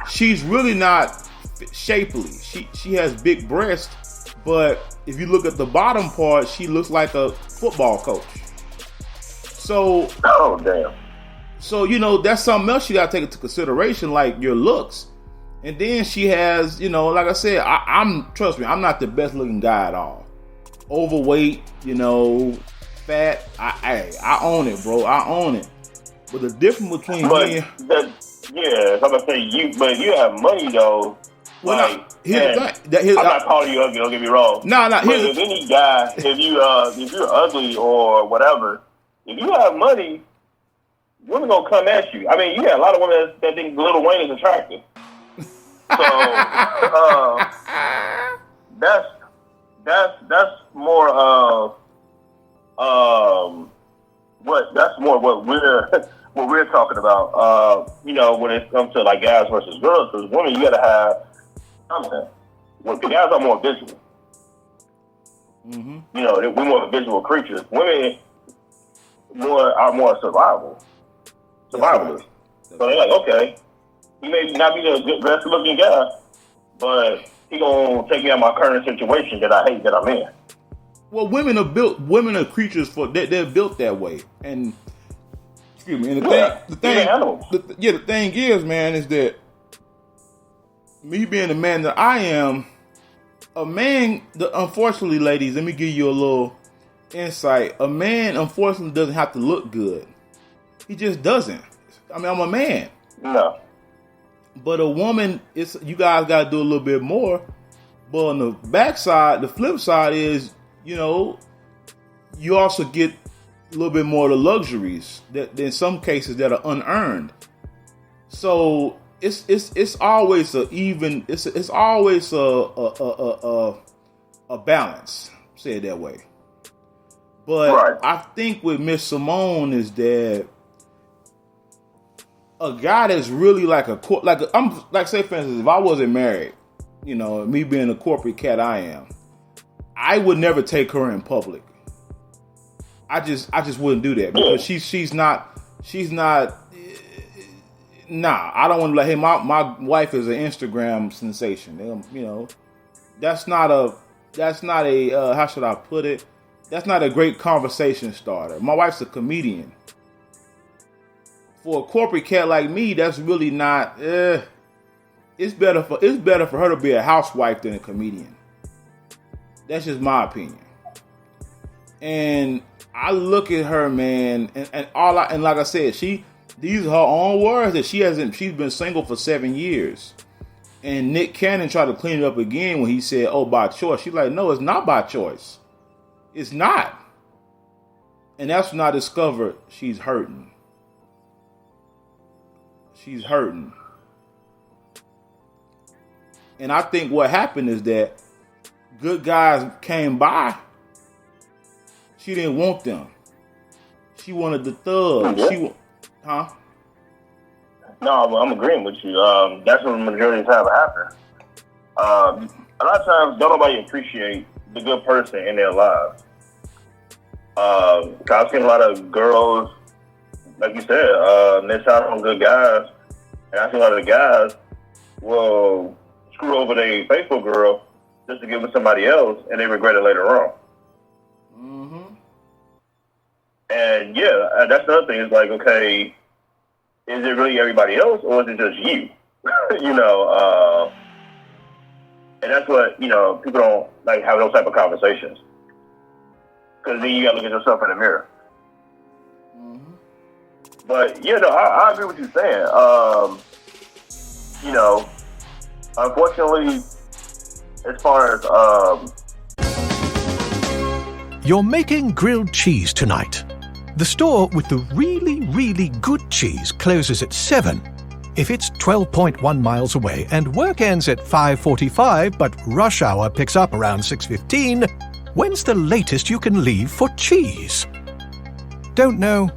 S4: She's really not shapely. She has big breasts, but if you look at the bottom part, she looks like a football coach. So,
S6: oh damn.
S4: So, you know, that's something else you gotta take into consideration, like your looks. And then she has, you know, like I said, trust me, I'm not the best looking guy at all. Overweight, you know, fat. I own it, bro. I own it. But the difference between me and
S6: I'm gonna say you have money though.
S4: Well,
S6: like,
S4: here's the thing.
S6: I'm not calling you ugly. Don't get me wrong.
S4: No.
S6: If any guy, if you're ugly or whatever, if you have money, women gonna come at you. I mean, you got a lot of women that think Lil Wayne is attractive. So that's more of what we're talking about. You know, when it comes to like guys versus girls, because women you gotta have something. Well, the guys are more visual. You know, we're more visual creatures. Women are more survivalists.
S4: Right.
S6: So they're like, okay, he may not be the good, best looking guy, but he gonna take me out of my current situation that I hate that I'm in.
S4: Well, women are creatures they're built that way. And excuse me. And the thing is, man, is that me being the man that I am, a man. Unfortunately, ladies, let me give you a little insight. A man, unfortunately, doesn't have to look good. He just doesn't. I mean, I'm a man.
S6: No.
S4: But a woman, you guys got to do a little bit more. But on the backside, the flip side is, you know, you also get a little bit more of the luxuries that in some cases that are unearned. So it's always it's always a balance. Say it that way. But
S6: right.
S4: I think with Miss Simone is that a guy that's really say for instance, if I wasn't married, you know, me being a corporate cat I am, I would never take her in public. I just wouldn't do that because she's not. Nah, I don't want to be like, hey, my wife is an Instagram sensation. You know, that's not a how should I put it? That's not a great conversation starter. My wife's a comedian. For a corporate cat like me, that's really not. It's better for her to be a housewife than a comedian. That's just my opinion. And I look at her, man, and like I said, these are her own words that she's been single for 7 years. And Nick Cannon tried to clean it up again when he said, "Oh, by choice." She's like, "No, it's not by choice. It's not." And that's when I discovered she's hurting. She's hurting. And I think what happened is that good guys came by. She didn't want them. She wanted the thugs.
S6: Yeah. No, I'm agreeing with you. That's what the majority of the time happens. A lot of times, don't nobody appreciate the good person in their lives. I've seen a lot of girls, like you said, miss out on good guys. And I've seen a lot of the guys will screw over their faithful girl just to give it to somebody else, and they regret it later on. And yeah, that's another thing. It's like, okay, is it really everybody else, or is it just you? You know, and that's what, you know, people don't like have those type of conversations. Because then you got to look at yourself in the mirror. But, yeah, no, I agree with you saying. You know, unfortunately, as far as...
S1: You're making grilled cheese tonight. The store with the really, really good cheese closes at 7. If it's 12.1 miles away and work ends at 5:45, but rush hour picks up around 6:15, when's the latest you can leave for cheese? Don't know?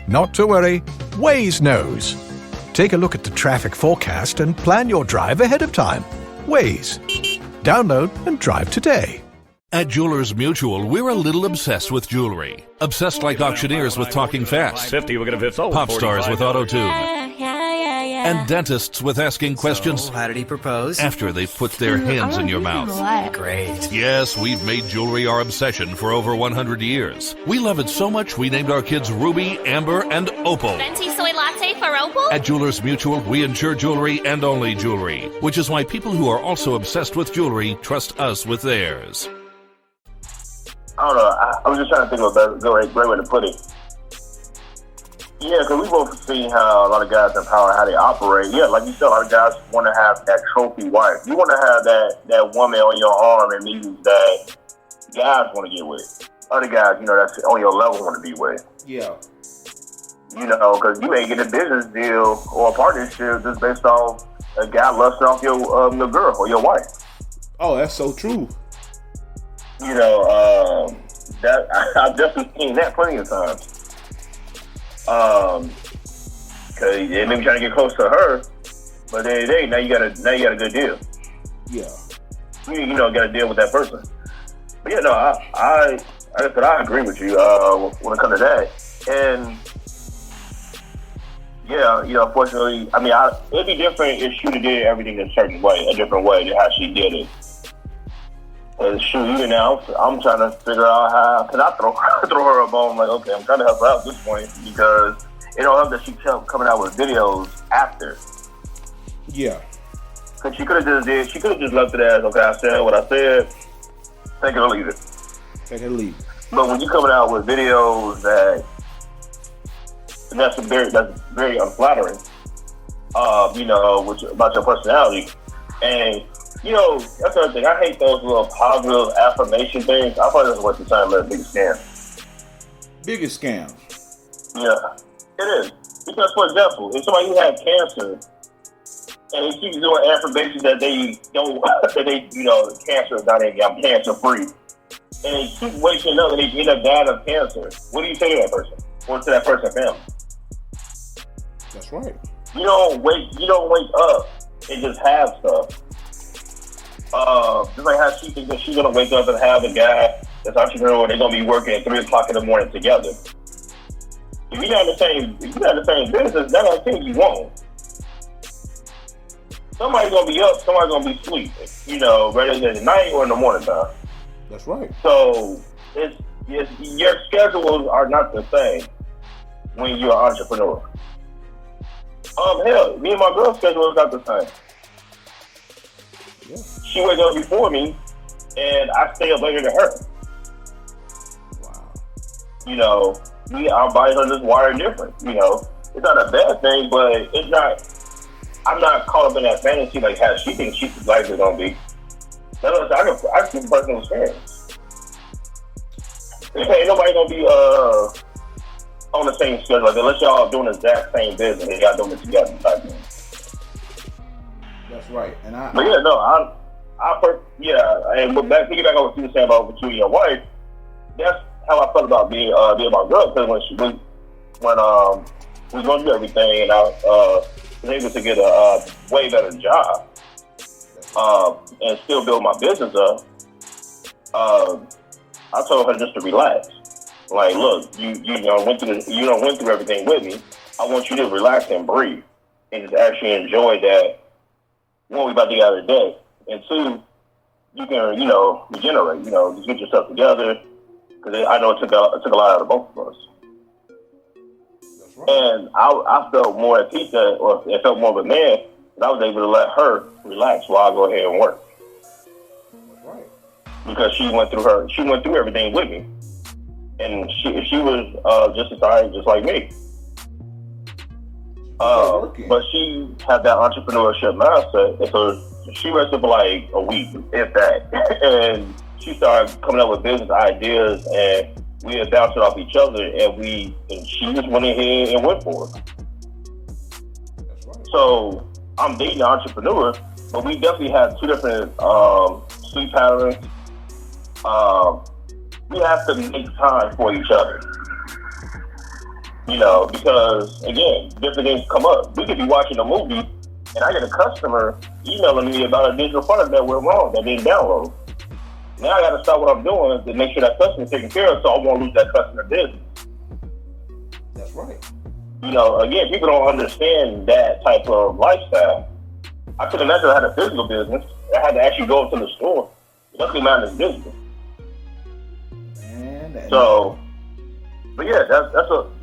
S1: Not to worry. Waze knows. Take a look at the traffic forecast and plan your drive ahead of time. Waze. Download and drive today.
S10: At Jewelers Mutual, we're a little obsessed with jewelry. Obsessed like auctioneers with talking fast.
S11: 50, we're going to 50.
S10: Pop stars with auto-tune. And dentists with asking questions.
S12: So, how did he propose?
S10: After they've put their hands in your mouth.
S12: Great.
S10: Yes, we've made jewelry our obsession for over 100 years. We love it so much we named our kids Ruby, Amber, and Opal.
S5: Venti soy latte for Opal?
S10: At Jewelers Mutual, we insure jewelry and only jewelry, which is why people who are also obsessed with jewelry trust us with theirs.
S6: I don't know. I was just trying to think of a great way to put it. Yeah, because we both seen how a lot of guys in power, how they operate. Yeah, like you said, a lot of guys want to have that trophy wife. You want to have that woman on your arm and means that guys want to get with. Other guys, you know, that's on your level want to be with.
S4: Yeah.
S6: You know, because you may get a business deal or a partnership just based off a guy lusting off your girl or your wife.
S4: Oh, that's so true.
S6: You know, that I've definitely seen that plenty of times. Cause they may be trying to get close to her, but at the end of the day, now you got a good deal.
S4: Yeah.
S6: You know, got to deal with that person. But yeah, no, I agree with you when it comes to that. And yeah, unfortunately, I mean, it'd be different if she would have did everything a certain way, a different way than how she did it. And shoot, even now, I'm trying to figure out how can I throw her a bone. Like, okay, I'm trying to help her out at this point because it don't help that she kept coming out with videos after.
S4: Yeah.
S6: Cause she could have just left it as, okay, I said what I said, take it or leave it.
S4: Take it or leave it.
S6: But when you coming out with videos that's very unflattering, about your personality, and that's the other thing. I hate those little positive affirmation things. I thought that's what the time the biggest scam.
S4: Biggest scam.
S6: Yeah, it is. Because, for example, if somebody who had cancer and they keep doing affirmations that cancer is not in, I'm cancer free, and they keep waking up and they end up dying of cancer, what do you say to that person or to that person's family?
S4: That's right.
S6: You don't wake up and just have stuff. Just like how she thinks that she's gonna wake up and have a guy that's entrepreneur, they're gonna be working at 3 o'clock in the morning together. If you're not in the same business, that don't think you won't. Somebody's gonna be up, somebody's gonna be asleep. Whether it's at night or in the morning time.
S4: That's right.
S6: So it's your schedules are not the same when you're an entrepreneur. Hell, me and my girl's schedule is not the same.
S4: Yeah.
S6: She wakes up before me, and I stay up later than her.
S4: Wow.
S6: Our bodies are just wired different. It's not a bad thing, but it's not. I'm not caught up in that fantasy like how she thinks she's life is gonna be. I can personal experience. Ain't nobody gonna be on the same schedule unless y'all doing the exact same business and y'all doing it together type thing.
S4: That's right. And
S6: and piggyback on what you were saying about you and your wife. That's how I felt about being my girl, because when we was going to do everything, and I was able to get a way better job and still build my business up. I told her just to relax. Like, look, you went through everything with me. I want you to relax and breathe and just actually enjoy that. One, we about to get out of the day, and two, you can regenerate. Just get yourself together, because I know it took a lot out of both of us.
S4: That's right.
S6: And I felt more at peace, or it felt more of a man, that I was able to let her relax while I go ahead and work.
S4: That's right.
S6: Because she went through everything with me, and she was just as tired, just like me. But she had that entrepreneurship mindset, and so she rested for like a week, if that, and she started coming up with business ideas, and we had bounced it off each other, and she just went ahead and went for it.
S4: That's right.
S6: So I'm dating an entrepreneur, but we definitely have two different sleep patterns. We have to make time for each other. Because again, different things come up. We could be watching a movie, and I get a customer emailing me about a digital product that went wrong, that didn't download. Now I got to stop what I'm doing to make sure that customer's taken care of, so I won't lose that customer business.
S4: That's right.
S6: Again, people don't understand that type of lifestyle. I could imagine I had a physical business. I had to actually go into the store. Luckily, mine is business. So, but yeah,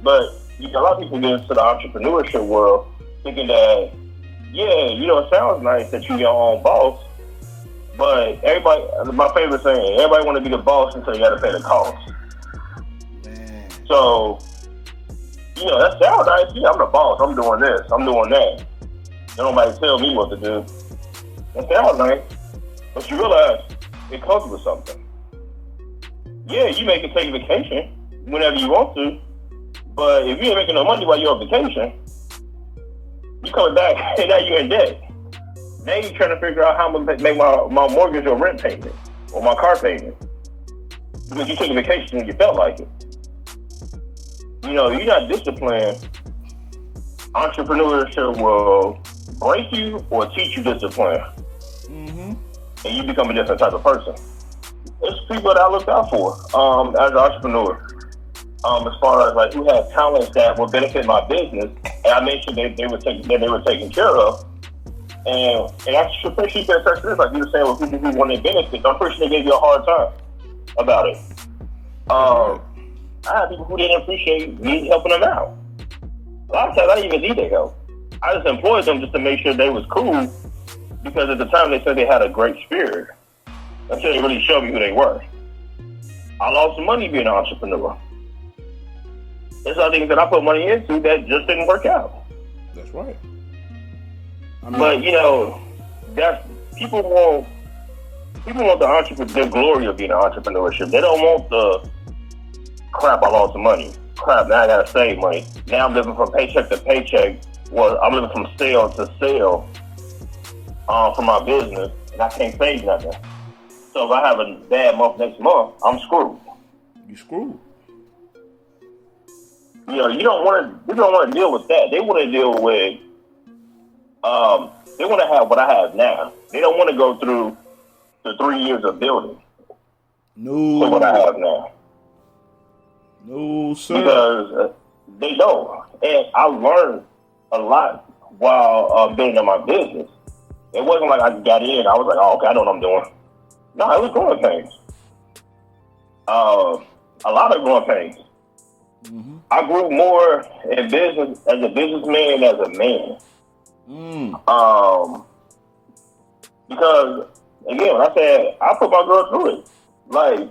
S6: but a lot of people get into the entrepreneurship world thinking that, it sounds nice that you're your own boss, but everybody, my favorite saying, everybody want to be the boss until you got to pay the cost.
S4: Man.
S6: So, that sounds nice. Yeah, I'm the boss. I'm doing this. I'm doing that. Don't nobody tell me what to do. That sounds nice, but you realize it comes with something. Yeah, you may can take a vacation whenever you want to, but if you ain't making no money while you're on vacation, you coming back and now you're in debt. Now you're trying to figure out how I'm going to make my mortgage or rent payment or my car payment. Because you took a vacation when you felt like it. You're not disciplined. Entrepreneurship will break you or teach you discipline.
S4: Mm-hmm.
S6: And you become a different type of person. it's people that I look out for as an entrepreneur. As far as like who have talents that will benefit my business, and I mentioned they were taken care of, and I should appreciate that such this, like you were saying, with people who want their benefits. I'm pretty sure they gave you a hard time about it. I had people who didn't appreciate me helping them out. A lot of times I didn't even need their help. I just employed them just to make sure they was cool, because at the time they said they had a great spirit until they really showed me who they were. I lost some money being an entrepreneur. There's other things that I put money into that just didn't work out.
S4: That's right.
S6: But that's people want the glory of being an entrepreneurship. They don't want the crap. I lost some money. Crap. Now I gotta save money. Now I'm living from paycheck to paycheck. Well, I'm living from sale to sale for my business, and I can't save nothing. So if I have a bad month next month, I'm screwed.
S4: You screwed.
S6: You don't want to deal with that. They want to deal with. They want to have what I have now. They don't want to go through the 3 years of building.
S4: No.
S6: To what I have now.
S4: No, sir.
S6: Because they don't. And I learned a lot while building my business. It wasn't like I got in. I was like, oh, okay, I know what I'm doing. No, it was growing pains. A lot of growing pains. Mm-hmm. I grew more in business as a businessman, as a man. Because again, when I said I put my girl through it, like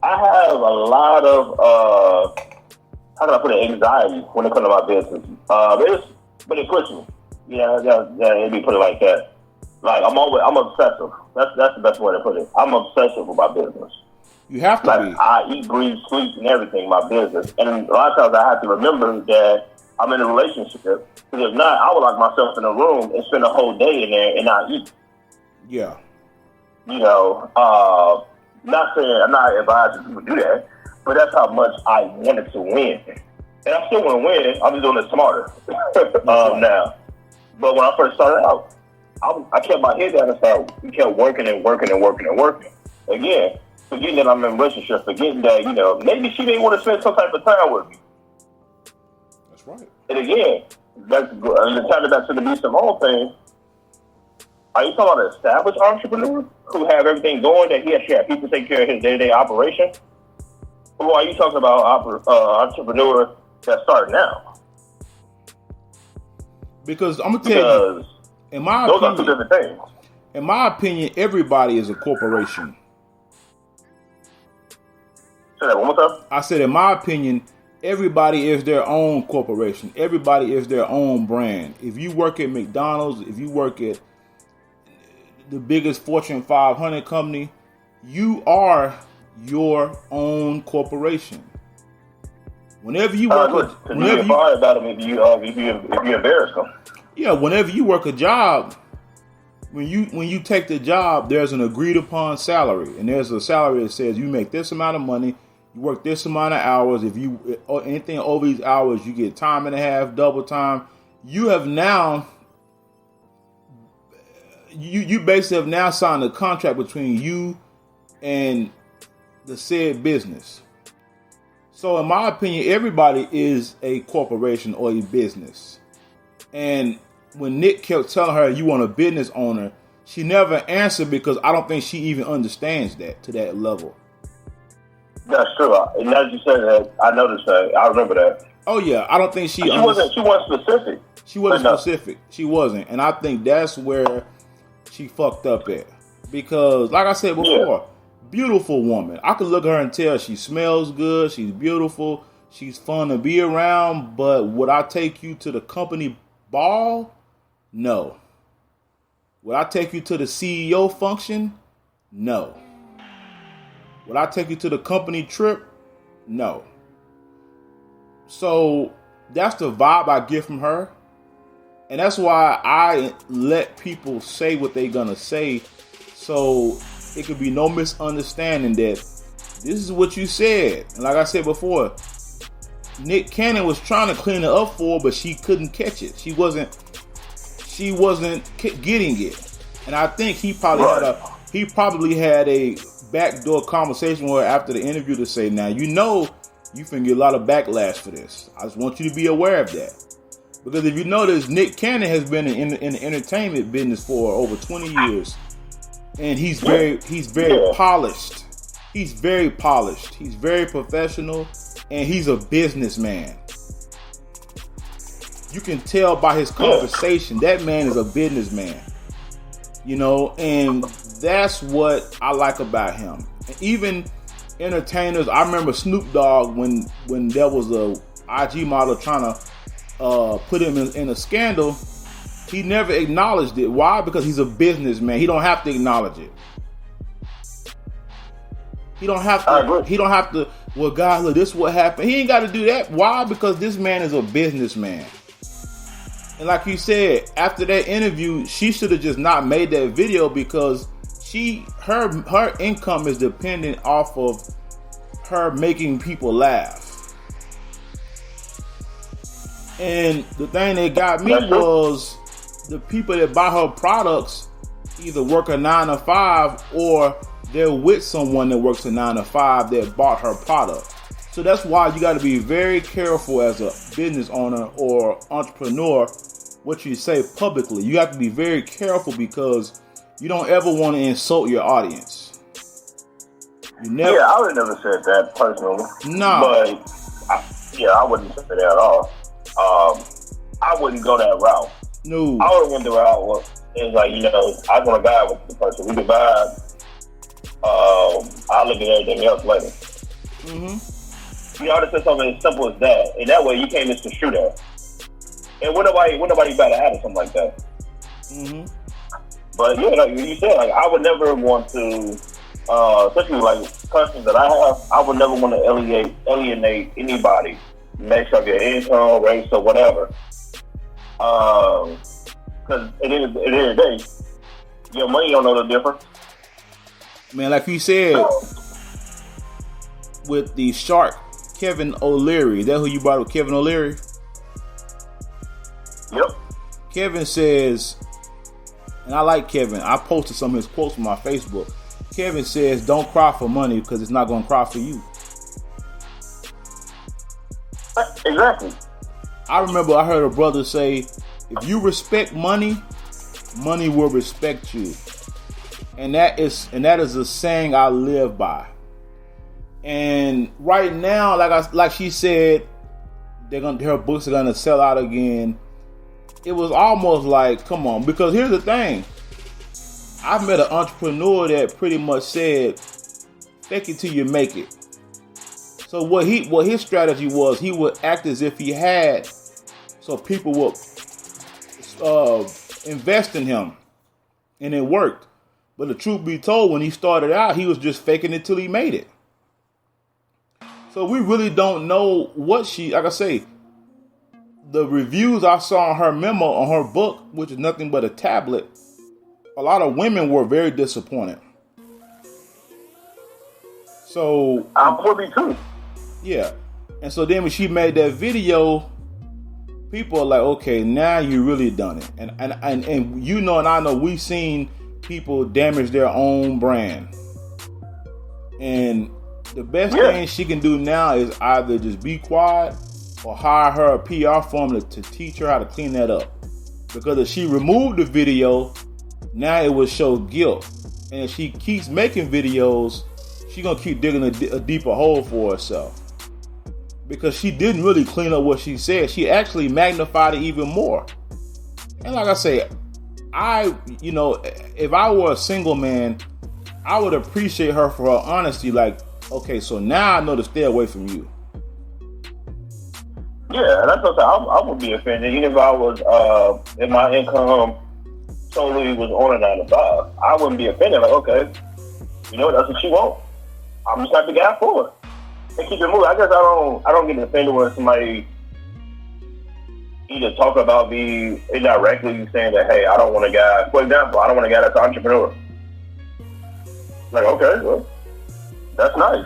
S6: I have a lot of how can I put it, anxiety when it comes to my business. But it pushes me. Yeah, it'd be put it like that. Like I'm obsessive. That's the best way to put it. I'm obsessive with my business.
S4: You have to be.
S6: I eat, breathe, sleep, and everything, my business. And a lot of times I have to remember that I'm in a relationship. Because if not, I would lock myself in a room and spend a whole day in there and not eat.
S4: Yeah.
S6: Not saying I'm not advising people to do that, but that's how much I wanted to win. And I still want to win. I'm just doing it smarter now. But when I first started out, I kept my head down and we kept working and working and working and working. Again, forgetting that I'm in a relationship, forgetting that, maybe she didn't want to spend some type of time with me.
S4: That's right.
S6: And again, that's to tie it back to the Be Simone thing. Are you talking about an established entrepreneur who have everything going, that he actually have people take care of his day-to-day operation? Or are you talking about entrepreneur that's starting now?
S4: Because I'm going to tell you, in my
S6: those
S4: opinion,
S6: are two different things.
S4: In my opinion, everybody is a corporation.
S6: Say that one more time.
S4: I said, in my opinion, everybody is their own corporation. Everybody is their own brand. If you work at McDonald's, if you work at the biggest Fortune 500 company, you are your own corporation. Whenever you work,
S6: you get fired about them if you embarrass them.
S4: Yeah, whenever you work a job, when you take the job, there's an agreed upon salary, and there's a salary that says you make this amount of money, you work this amount of hours. If you anything over these hours, you get time and a half, double time. You have now. You basically have now signed a contract between you and the said business. So in my opinion, everybody is a corporation or a business. And when Nick kept telling her you want a business owner, she never answered because I don't think she even understands that to that level.
S6: That's true. And as you said that, I noticed that. I remember that.
S4: Oh yeah, I don't think she
S6: wasn't specific.
S4: She wasn't specific. She wasn't. And I think that's where she fucked up at. Because, like I said before, beautiful woman. I could look at her and tell she smells good. She's beautiful. She's fun to be around. But would I take you to the company ball? No. Would I take you to the CEO function? No. Would I take you to the company trip? No. So that's the vibe I get from her. And that's why I let people say what they're going to say, so it could be no misunderstanding that this is what you said. And like I said before, Nick Cannon was trying to clean it up for her, but she couldn't catch it. She wasn't getting it. And I think he probably had a backdoor conversation with her after the interview to say, now, you know, you finna get a lot of backlash for this. I just want you to be aware of that. Because if you notice, Nick Cannon has been in the entertainment business for over 20 years. And he's very polished. He's very polished. He's very professional. And he's a businessman. You can tell by his conversation, that man is a businessman. You know, and that's what I like about him. And even entertainers, I remember Snoop Dogg when there was a IG model trying to put him in a scandal, he never acknowledged it. Why? Because he's a businessman. He don't have to acknowledge it. He don't have to. Well, God, look, this is what happened. He ain't got to do that. Why? Because this man is a businessman. And like you said, after that interview, she should have just not made that video because her income is dependent off of her making people laugh. And the thing that got me was the people that buy her products either work a 9-to-5 or they're with someone that works a 9-to-5 that bought her product. So that's why you got to be very careful as a business owner or entrepreneur what you say publicly. You have to be very careful because you don't ever want to insult your audience.
S6: Yeah, I would have never said that personally.
S4: No.
S6: But I wouldn't say that at all. I wouldn't go that route.
S4: No.
S6: I would have went the route where it's like, you know, I want to vibe with the person. We can vibe. I'll look at everything else later. Mm-hmm. You know, I just said something as simple as that. And that way you can't misconstrue that. And when nobody better have something like that. Mm-hmm. But yeah, like you said, like I would never want to, especially like questions that I have, I would never want to alienate anybody based on their income, race, or whatever. Because at the end of the day, your money don't know the difference.
S4: Man, like you said, with the shark, Kevin O'Leary. Is that who you brought up, Kevin O'Leary?
S6: Yep.
S4: Kevin says, and I like Kevin. I posted some of his quotes on my Facebook. Kevin says, don't cry for money because it's not going to cry for you.
S6: Exactly.
S4: I remember I heard a brother say, if you respect money, money will respect you. And that is a saying I live by. And right now, like she said, her books are gonna sell out again. It was almost like, come on, because here's the thing. I've met an entrepreneur that pretty much said, fake it till you make it. So what his strategy was, he would act as if he had, so people would invest in him, and it worked. But the truth be told, when he started out, he was just faking it till he made it. So we really don't know what like I say, the reviews I saw on her memo on her book, which is nothing but a tablet, a lot of women were very disappointed. So
S6: I would be too.
S4: Yeah. And so then when she made that video, people are like, okay, now you really done it. And you know, and I know, we've seen people damage their own brand. And the best thing she can do now is either just be quiet or hire her a PR firm to teach her how to clean that up. Because if she removed the video, now it would show guilt. And if she keeps making videos, she's going to keep digging a deeper hole for herself. Because she didn't really clean up what she said. She actually magnified it even more. And like I say, if I were a single man, I would appreciate her for her honesty. Like, okay, so now I know to stay away from you.
S6: Yeah, that's what I would be offended. Even if I was, if my income totally was on a 9-to-5, I wouldn't be offended. Like, okay, you know, that's what she wants. I'm just not the guy for it. And keep it moving. I guess I don't get offended when somebody either talk about me indirectly saying that, hey, I don't want a guy. For example, I don't want a guy that's an entrepreneur. Like, okay, well, that's nice.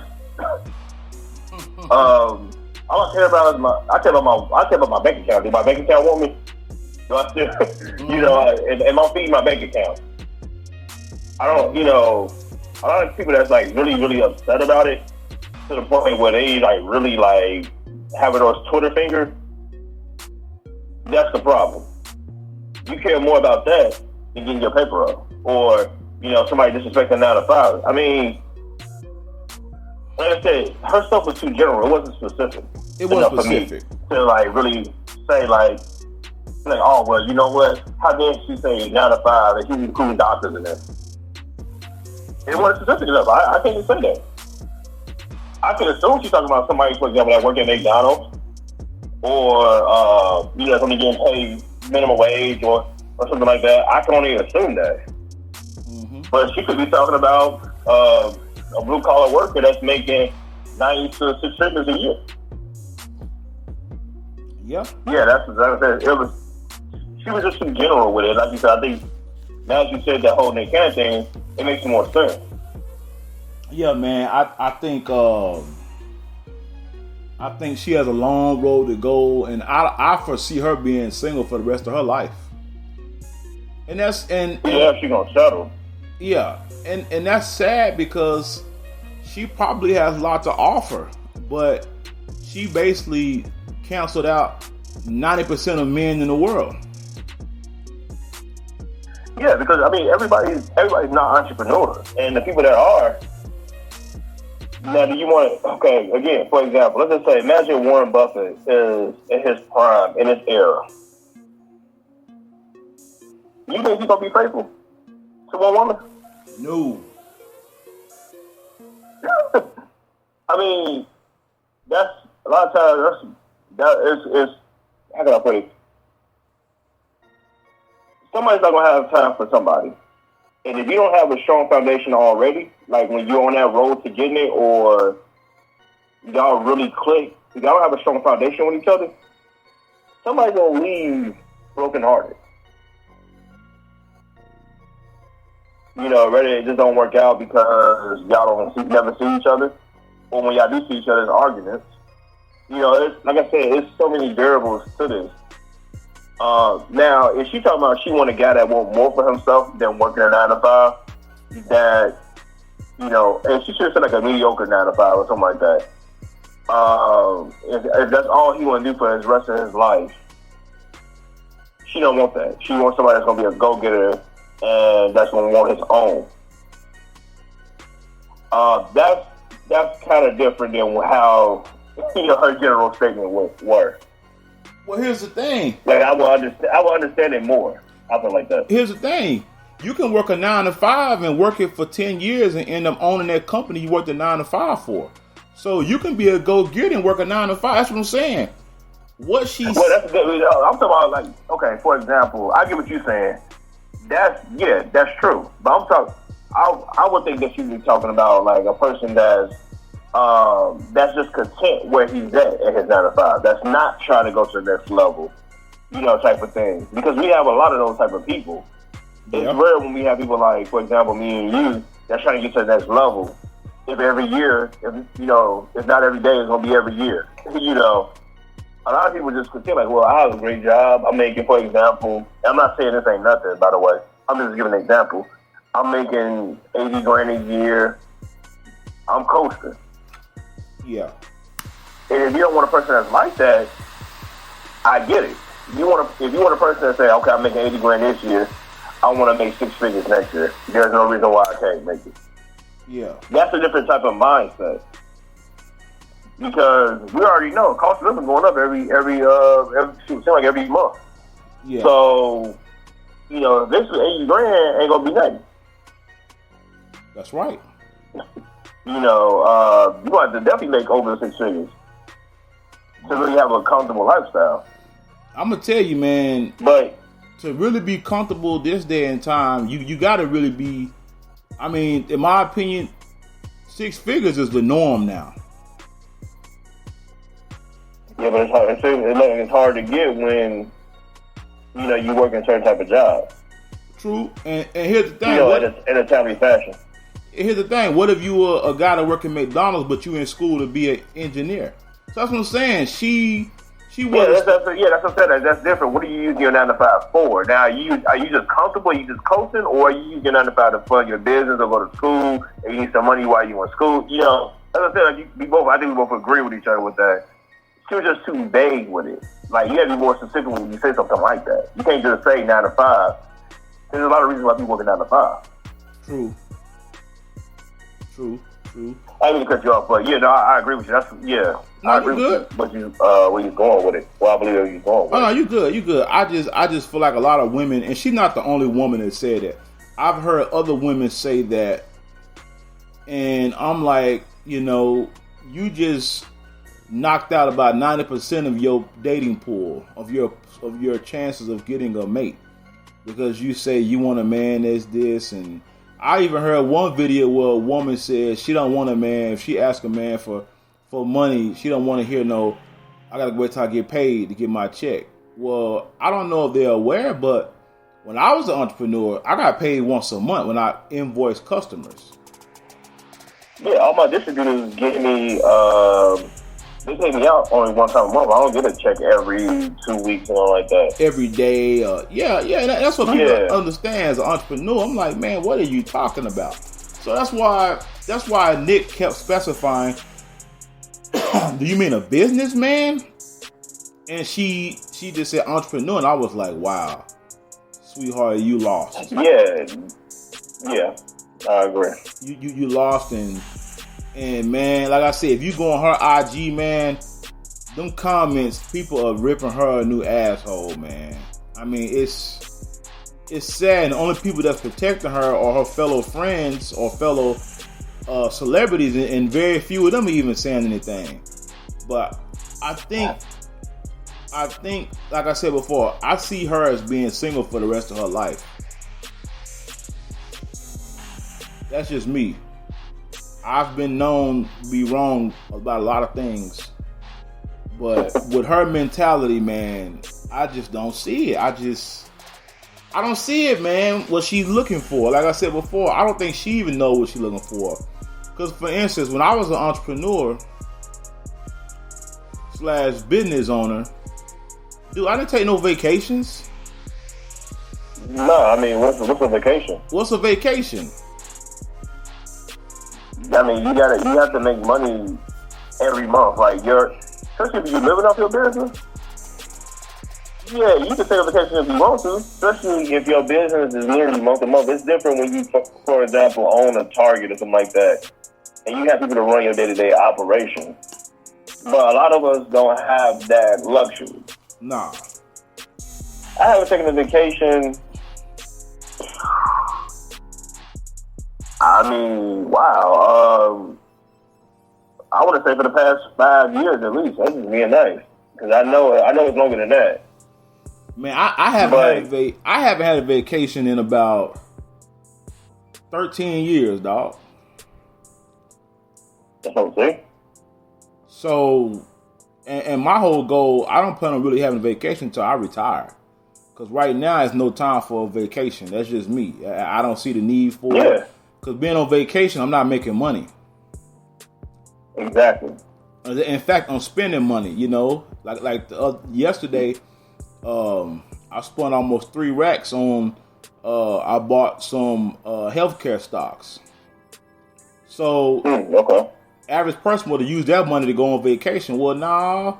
S6: All I care about is my bank account. Do my bank account want me? Do I still, am I feeding my bank account? I don't, a lot of people that's like really, really upset about it to the point where they like really like having those Twitter fingers. That's the problem. You care more about that than getting your paper up, or somebody disrespecting 9 to 5. I mean, like I said, her stuff was too general. It wasn't specific.
S4: It wasn't specific
S6: to like really say like, oh well, you know what? How dare she say 9 to 5 and she's including doctors in there? It wasn't specific enough. I can't even say that. I can assume she's talking about somebody, for example, that working at McDonald's, or somebody getting paid minimum wage or something like that. I can only assume that. Mm-hmm. But she could be talking about a blue collar worker that's making 90 to 6 figures a year.
S4: Yeah.
S6: Yeah, that's exactly it. She was just too general with it. Like you said, I think now that you said that whole Nick Cannon thing, it makes more sense.
S4: Yeah, man. I think she has a long road to go, and I foresee her being single for the rest of her life. And that's
S6: yeah, she's gonna settle.
S4: Yeah, and that's sad because she probably has a lot to offer, but she basically canceled out 90% of men in the world.
S6: Yeah, because I mean everybody's not entrepreneurs, and the people that are. Now, do you want to, okay, again, for example, let's just say, imagine Warren Buffett is in his prime, in his era. You think he's going to be faithful to one woman?
S4: No.
S6: I mean, that's, a lot of times, how can I put it? Somebody's not going to have time for somebody. And if you don't have a strong foundation already, like when you're on that road to getting it, or y'all really click, if y'all don't have a strong foundation with each other, somebody's gonna leave brokenhearted. Whether it just don't work out because y'all never see each other, or when y'all do see each other, it's arguments. It's, like I said, it's so many variables to this. Now, if she's talking about she want a guy that want more for himself than working a 9 to 5, that, and she should say like a mediocre 9 to 5 or something like that. If that's all he want to do for the rest of his life, she don't want that. She wants somebody that's going to be a go-getter and that's going to want his own. That's kind of different than how, her general statement were.
S4: Well, here's the thing.
S6: Like I will understand it more. I feel like that.
S4: Here's the thing. You can work a 9 to 5 and work it for 10 years and end up owning that company you worked a 9 to 5 for. So you can be a go-getter and work a 9 to 5. That's what I'm saying. Well, that's
S6: good. I'm talking about like, okay, for example, I get what you're saying. That's true. But I'm talking. I would think that you'd be talking about like a person that's just content where he's at his 9 to 5. That's not trying to go to the next level, type of thing. Because we have a lot of those type of people. It's rare when we have people like, for example, me and you, that's trying to get to the next level. If every year, if not every day, it's going to be every year. A lot of people just content like, well, I have a great job. I'm making, for example, I'm not saying this ain't nothing, by the way. I'm just giving an example. I'm making $80,000 a year. I'm coasting.
S4: Yeah.
S6: And if you don't want a person that's like that, I get it. If you want a person that say, okay, I'm making $80,000 this year, I want to make 6 figures next year. There's no reason why I can't make it.
S4: Yeah.
S6: That's a different type of mindset. Because we already know cost of living going up every month.
S4: Yeah.
S6: So, eventually $80,000 ain't gonna be nothing.
S4: That's right.
S6: You have to definitely make over 6 figures to really have a comfortable lifestyle.
S4: I'm gonna tell you, man.
S6: But
S4: to really be comfortable this day and time, you gotta really be. I mean, in my opinion, 6 figures is the norm now.
S6: Yeah, but it's hard to get when you work in a certain type of job.
S4: True, and here's the thing.
S6: In a timely fashion.
S4: Here's the thing. What if you were a guy that work at McDonald's, but you in school to be an engineer? So that's what I'm saying. She She was.
S6: That's what I'm saying. That's different. What are you using your 9 to 5 for? Now, are you just comfortable? Are you just coasting, or are you using your 9 to 5 to fund your business or go to school and you need some money while you in school? You know, as I said, I think we both agree with each other with that. She was just too vague with it. Like, you got to be more specific when you say something like that. You can't just say 9 to 5. There's a lot of reasons why people work 9 to 5.
S4: True.
S6: I didn't mean to cut you off, but I agree with you. I agree with where you're going with it. Well, I believe where you're going with it.
S4: No, you good. I just feel like a lot of women, and she's not the only woman that said that. I've heard other women say that, and I'm like, you just knocked out about 90% of your dating pool, of your chances of getting a mate, because you say you want a man that's this. And I even heard one video where a woman said she don't want a man. If she asks a man for money, she don't want to hear no, I gotta wait till I get paid to get my check. Well, I don't know if they're aware, but when I was an entrepreneur, I got paid once a month when I invoiced customers.
S6: Yeah, all my distributors get me, they pay me out only one time a month. I don't get a check every 2 weeks or like that.
S4: Every day, that's what people understand as an entrepreneur. I'm like, man, what are you talking about? So that's why Nick kept specifying, do you mean a businessman? And she just said entrepreneur, and I was like, wow, sweetheart, you lost.
S6: Yeah, I agree.
S4: You lost, and man, like I said, if you go on her IG, man, them comments, people are ripping her a new asshole, man. I mean, it's sad, and the only people that's protecting her are her fellow friends or fellow celebrities, and very few of them are even saying anything. But I think, like I said before, I see her as being single for the rest of her life. That's just me. I've been known to be wrong about a lot of things, but with her mentality, man, I just don't see it. I don't see it, man, what she's looking for. Like I said before, I don't think she even knows what she's looking for. Because, for instance, when I was an entrepreneur / business owner, dude, I didn't take no vacations.
S6: No, I mean, what's a vacation?
S4: What's a vacation?
S6: I mean, you have to make money every month. Like, especially if you're living off your business. Yeah, you can take a vacation if you want to, especially if your business is nearly month to month. It's different when you, for example, own a Target or something like that, and you have people to run your day-to-day operation. But a lot of us don't have that luxury.
S4: Nah.
S6: I haven't taken a vacation. I mean, wow. I want to say for the past 5 years at least. That's just being nice, because I know it's longer than that.
S4: Man, I haven't had a vacation in about 13 years, dog.
S6: That's what I'm saying.
S4: So, and my whole goal, I don't plan on really having a vacation until I retire. Because right now, it's no time for a vacation. That's just me. I don't see the need for it. Because being on vacation, I'm not making money.
S6: Exactly.
S4: In fact, I'm spending money, Like yesterday, I spent almost 3 racks on, I bought some healthcare stocks. So, average person would have used that money to go on vacation. Well, nah,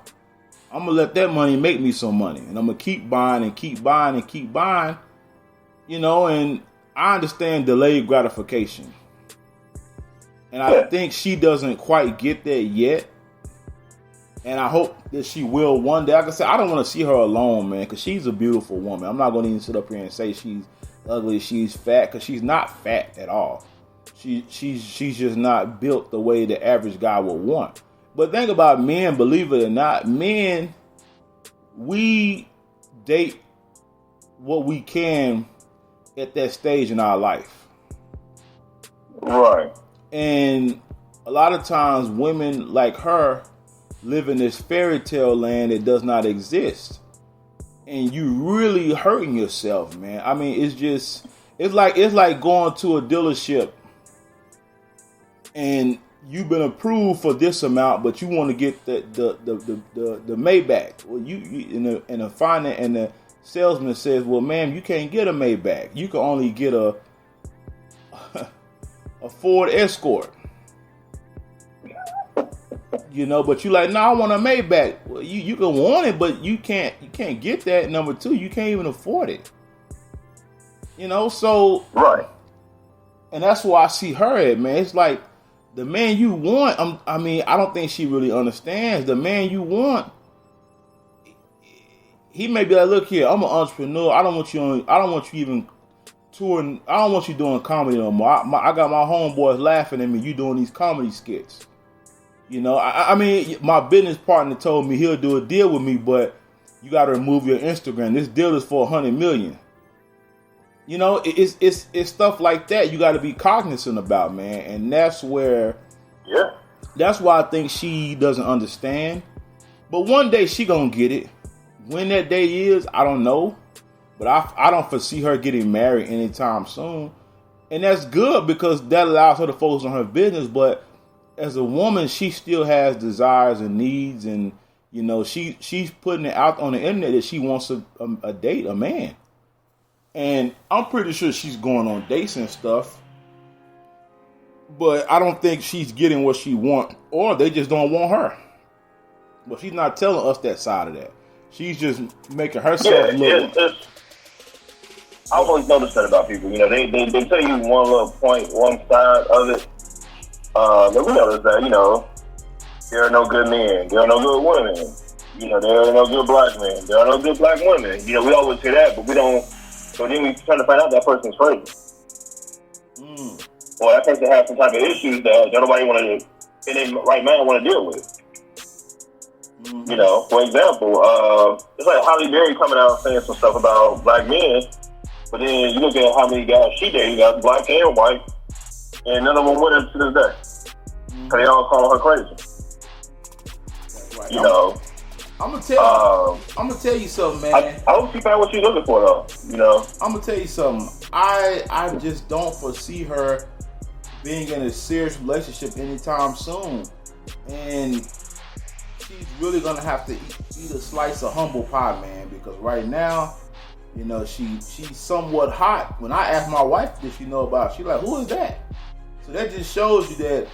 S4: I'm going to let that money make me some money. And I'm going to keep buying and keep buying and keep buying, and I understand delayed gratification. And I think she doesn't quite get that yet. And I hope that she will one day. Like I said, I don't want to see her alone, man, because she's a beautiful woman. I'm not going to even sit up here and say she's ugly, she's fat, because she's not fat at all. She's just not built the way the average guy would want. But think about men, believe it or not, men, we date what we can at that stage in our life.
S6: Right.
S4: And a lot of times women like her live in this fairy tale land that does not exist. And you really hurting yourself, man. I mean, it's like going to a dealership and you've been approved for this amount, but you want to get the Maybach. Well, you and the salesman says, well, ma'am, you can't get a Maybach. You can only get a Ford Escort. You know, but you like, no, I want a Maybach. Well, you can want it, but you can't get that. Number two, you can't even afford it. You know, so
S6: right.
S4: And that's where I see her at, man. It's like the man you want. I don't think she really understands the man you want. He may be like, look here, I'm an entrepreneur. I don't want you even touring. I don't want you doing comedy no more. I got my homeboys laughing at me. You doing these comedy skits. You know, I mean, my business partner told me he'll do a deal with me, but you got to remove your Instagram. This deal is for $100 million. You know, it's stuff like that you got to be cognizant about, man. And that's where, that's why I think she doesn't understand. But one day she gonna get it. When that day is, I don't know. But I don't foresee her getting married anytime soon. And that's good because that allows her to focus on her business. But as a woman, she still has desires and needs, and you know she's putting it out on the internet that she wants a date, a man, and I'm pretty sure she's going on dates and stuff. But I don't think she's getting what she wants, or they just don't want her. But she's not telling us that side of that. She's just making herself look.
S6: I've always noticed that about people. You know, they tell you one little point, one side of it. But we notice that, you know, there are no good men, there are no good women, you know, there are no good black men, there are no good black women. You know, we always say that, but we don't. So then we try to find out that person's crazy. Or that person has some type of issues that nobody want to, in their right mind, want to deal with. You know, for example, it's like Halle Berry coming out saying some stuff about black men, but then you look at how many guys she dated, got black and white. And none of them with her to this day. They all call her crazy. Right. You know.
S4: I'm gonna tell you something, man.
S6: I hope she found what she's looking for, though. You know.
S4: I'm gonna tell you something. I just don't foresee her being in a serious relationship anytime soon, and she's really gonna have to eat a slice of humble pie, man. Because right now, you know, she's somewhat hot. When I asked my wife if she know about, she's like, "Who is that?" So that just shows you that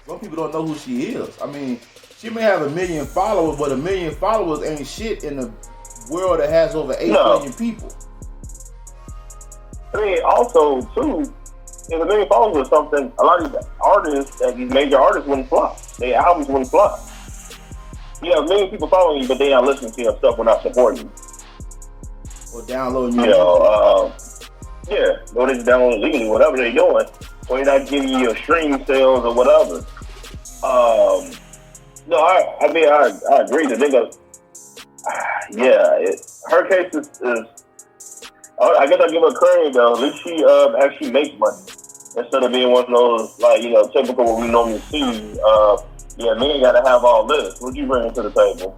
S4: some people don't know who she is. I mean, she may have 1 million followers, but 1 million followers ain't shit in a world that has over 8 million people.
S6: I mean, also, too, if 1 million followers or something, a lot of these artists, these major artists wouldn't flop. Their albums wouldn't flop. You have 1 million people following you, but they not listening to your stuff or not supporting you.
S4: Or downloading you.
S6: You know, or they just download it legally, whatever they're doing. Or they're not giving you your stream sales or whatever. No, I mean, I agree. The nigga, her case is I guess I give her credit though. At least she actually makes money instead of being one of those, like, you know, typical what we normally see. Men gotta have all this. What you bringing to the table?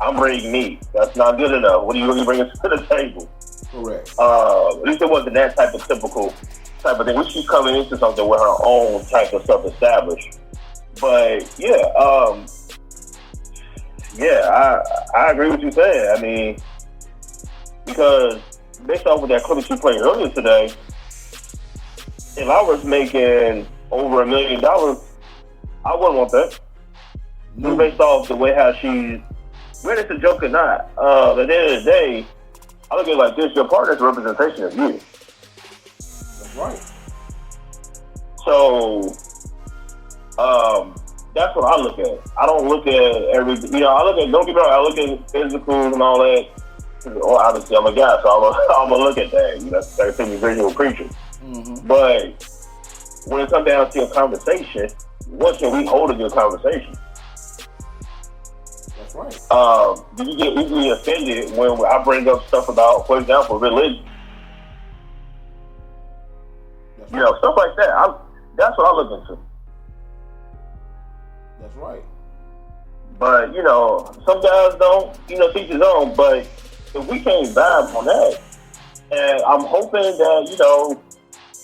S6: I'm bringing meat. That's not good enough. What are you really bringing to the table?
S4: Correct.
S6: At least it wasn't that type of typical type of thing. When she's coming into something with her own type of stuff established. But I agree with you saying. I mean, because based off of that clip that you played earlier today, if I was making over $1 million, I wouldn't want that. No. Based off the way how she's, whether it's a joke or not, at the end of the day, I look at it like this: your partner's a representation of you.
S4: That's right.
S6: So, that's what I look at. I don't look at everything. You know, I look at, don't get me wrong, I look at physicals and all that. Well, obviously, I'm a guy, so I'm gonna look at that. You know, that's a visual creature. Mm-hmm. But when it comes down to a conversation, what can we hold a good conversation?
S4: That's right.
S6: Do you get easily offended when I bring up stuff about, for example, religion? That's right. You know, stuff like that. That's what I look into.
S4: That's right.
S6: But, you know, some guys don't, you know, teach his own. But if we can't vibe on that, and I'm hoping that, you know,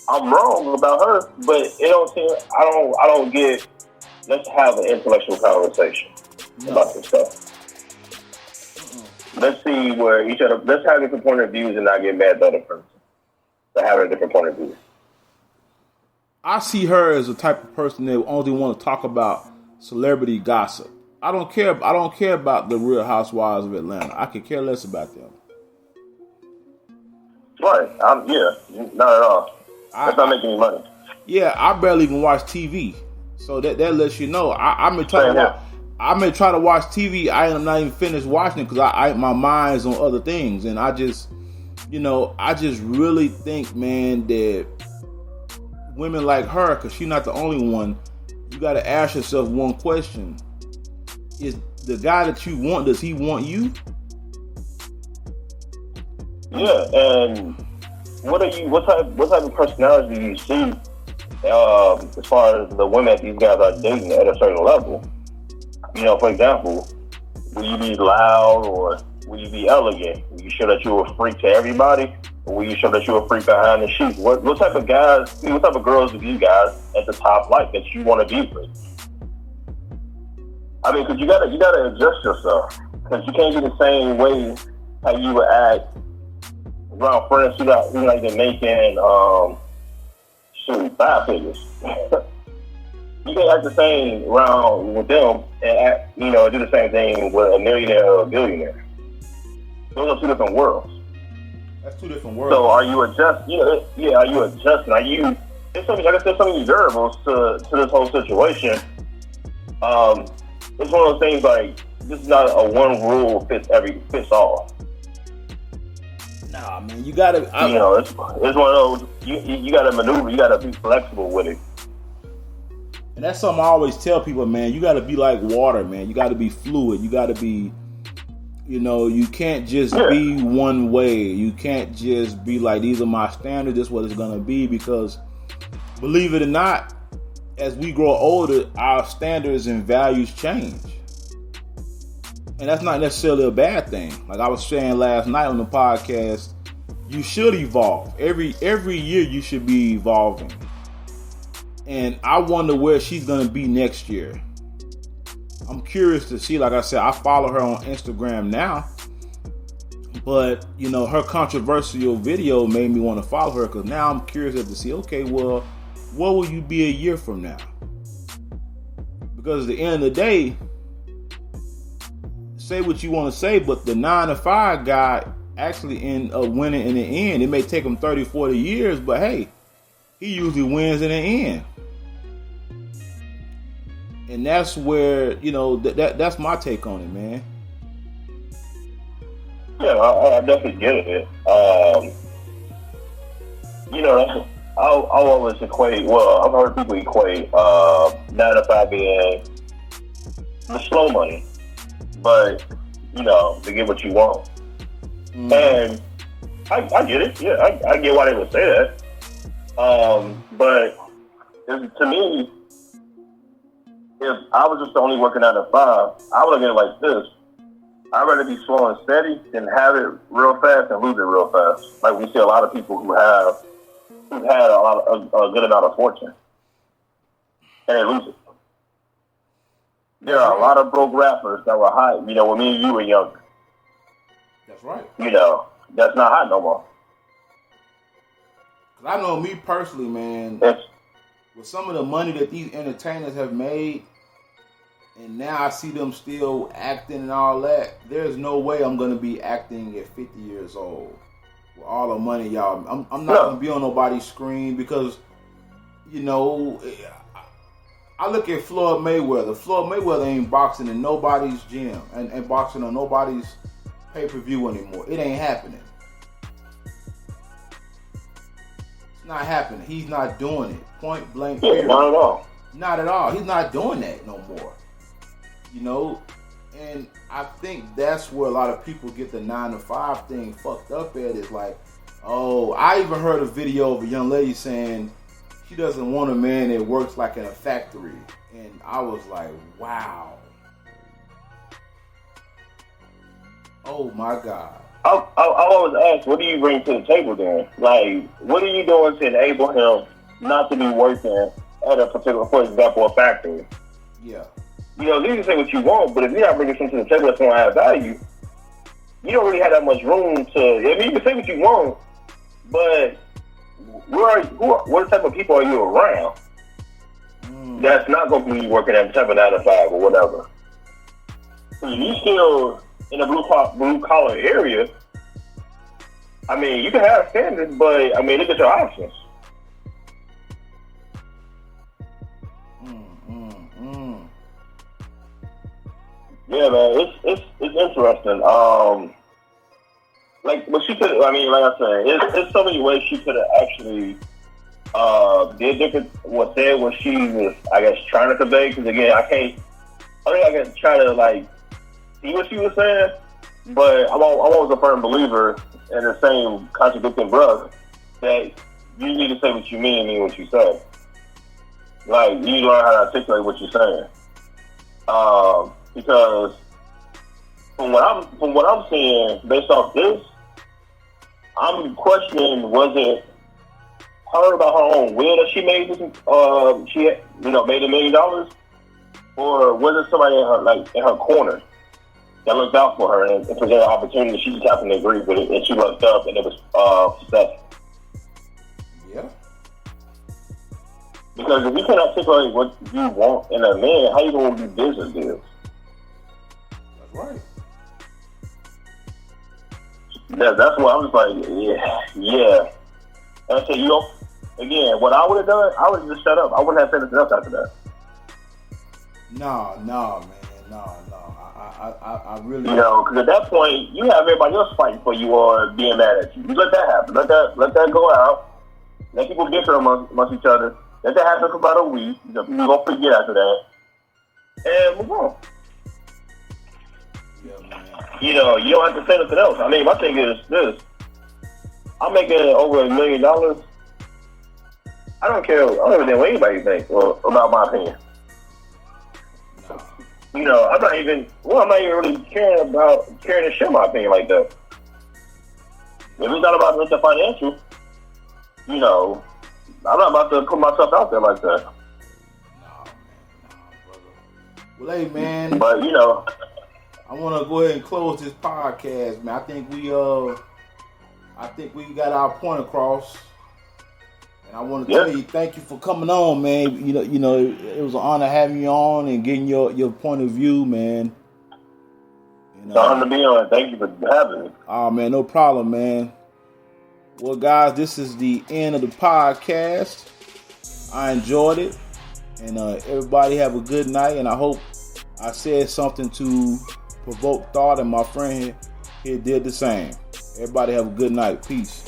S6: I'm wrong about her, but it don't seem. I don't get. Let's have an intellectual conversation about this stuff. Let's see where each other. Let's have different point of views and not get mad at the other person for having a different point of view.
S4: I see her as the type of person that only want to talk about celebrity gossip. I don't care about the Real Housewives of Atlanta. I could care less about them.
S6: Right. Not at all. That's not making any money.
S4: Yeah, I barely even watch TV. So that lets you know. I may try to watch TV. I am not even finished watching it because my mind's on other things. And I just really think, man, that women like her, because she's not the only one, you got to ask yourself one question. Is the guy that you want, does he want you?
S6: Yeah, and what type of personality do you see as far as the women that these guys are dating at a certain level? You know, for example, will you be loud or will you be elegant? Will you show that you're a freak to everybody? Or will you show that you're a freak behind the sheets? What type of guys, what type of girls do you guys at the top like that you want to be with? I mean, because you gotta adjust yourself. Because you can't be the same way how you would act around friends who like they're making 5 figures. You can't act the same around with them and do the same thing with a millionaire or a billionaire. Those are two different worlds.
S4: That's two different worlds.
S6: So are you adjusting? Are you adjusting? Are you? There's so many variables to this whole situation. It's one of those things like this is not a one rule fits all.
S4: Nah, man, you gotta.
S6: It's one of those. You gotta maneuver. You gotta be flexible with it.
S4: And that's something I always tell people, man. You gotta be like water, man. You gotta be fluid. You gotta be. You can't just be one way. You can't just be like, these are my standards. This is what it's gonna be. Because, believe it or not, as we grow older, our standards and values change. And that's not necessarily a bad thing. Like I was saying last night on the podcast, you should evolve. Every year you should be evolving. And I wonder where she's going to be next year. I'm curious to see. Like I said, I follow her on Instagram now. But, her controversial video made me want to follow her because now I'm curious to see, okay, well, what will you be a year from now? Because at the end of the day, say what you want to say, but the 9-to-5 guy actually end up winning in the end. It may take him 30, 40 years, but hey, he usually wins in the end. And that's where, that's my take on it, man.
S6: Yeah, I definitely get it. I'll always equate, I've heard people equate 9-to-5 being the slow money. But, to get what you want. Mm. And I get it. Yeah, I get why they would say that. But to me, if I was just only working 9-to-5, I would look at it like this. I'd rather be slow and steady than have it real fast and lose it real fast. Like we see a lot of people who've had a good amount of fortune and they lose it. There are a lot of broke rappers that were hot, when me and you were younger.
S4: That's right.
S6: That's not hot no more.
S4: Cause I know me personally, man, with some of the money that these entertainers have made, and now I see them still acting and all that, there's no way I'm going to be acting at 50 years old. With all the money, y'all. I'm not going to be on nobody's screen because, I look at Floyd Mayweather. Floyd Mayweather ain't boxing in nobody's gym and boxing on nobody's pay-per-view anymore. It ain't happening. It's not happening. He's not doing it. Point blank period.
S6: Not at all.
S4: Not at all. He's not doing that no more. And I think that's where a lot of people get the 9-to-5 thing fucked up at is like, oh, I even heard a video of a young lady saying she doesn't want a man that works like in a factory. And I was like, wow. Oh my God.
S6: I always ask, what do you bring to the table then? Like, what are you doing to enable him not to be working at a particular, for example, a factory?
S4: Yeah.
S6: You know, you can say what you want, but if you're not bringing something to the table that's going to add value, you don't really have that much room to. I mean, you can say what you want, but what type of people are you around? That's not going to be working at the type of 9 to 5 or whatever. So if you still in a blue collar area, I mean, you can have standards, but I mean, look at your options. Yeah, man, it's interesting. But she could. I mean, like I said, it's so many ways she could have actually did different. Said what she was, I guess, trying to convey. Because again, I think I can try to see what she was saying. But I'm always a firm believer in the same contradicting breath that you need to say what you mean and mean what you say. Like, you need to learn how to articulate what you're saying. Because from what I'm seeing, based off this, I'm questioning, was it her about her own will that she made this? She made $1 million, or was it somebody in her corner that looked out for her and presented an opportunity? She just happened to agree with it, and she looked up, and it was successful. Yeah. Because if you can articulate what you want in a man, how you going to do business deals? That's right. Yeah, that's what I was like, yeah. And I said, again, what I would have done, I would have just shut up. I wouldn't have said anything else after that.
S4: No, man. I really...
S6: because at that point, you have everybody else fighting for you or being mad at you. You let that happen. Let that go out. Let people bicker amongst each other. Let that happen for about a week. You're going to forget after that. And move on. Yeah, man. You don't have to say nothing else. I mean, my thing is this. I'm making over $1 million. I don't care. I don't even know what anybody thinks about my opinion. No. I'm not even really caring to share my opinion like that. If it's not about the financial, I'm not about to put myself out there like that.
S4: No, brother. Well, hey, man.
S6: But,
S4: I want to go ahead and close this podcast, man. I think we got our point across. And I want to tell you, thank you for coming on, man. It was an honor having you on and getting your point of view, man.
S6: It's an honor to be on. Thank you for having me.
S4: Oh, man, no problem, man. Well, guys, this is the end of the podcast. I enjoyed it. And everybody have a good night. And I hope I said something to provoke thought. And my friend here did the same. Everybody have a good night. Peace.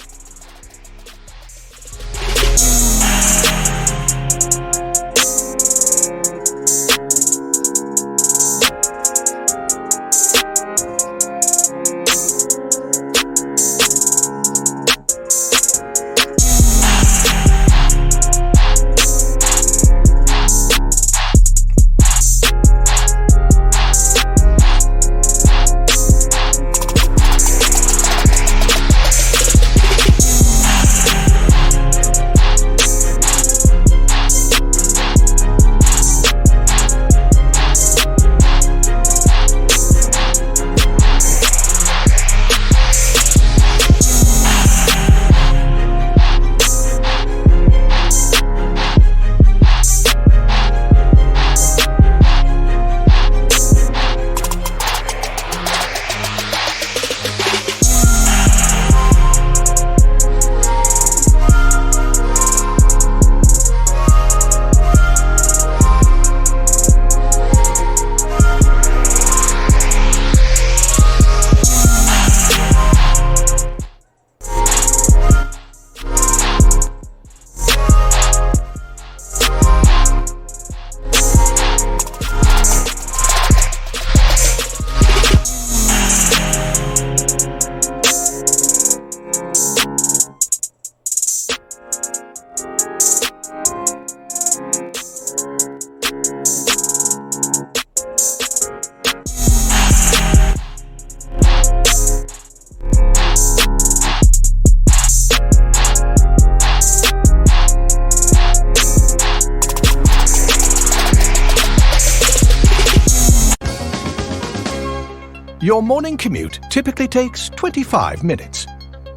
S1: Your morning commute typically takes 25 minutes.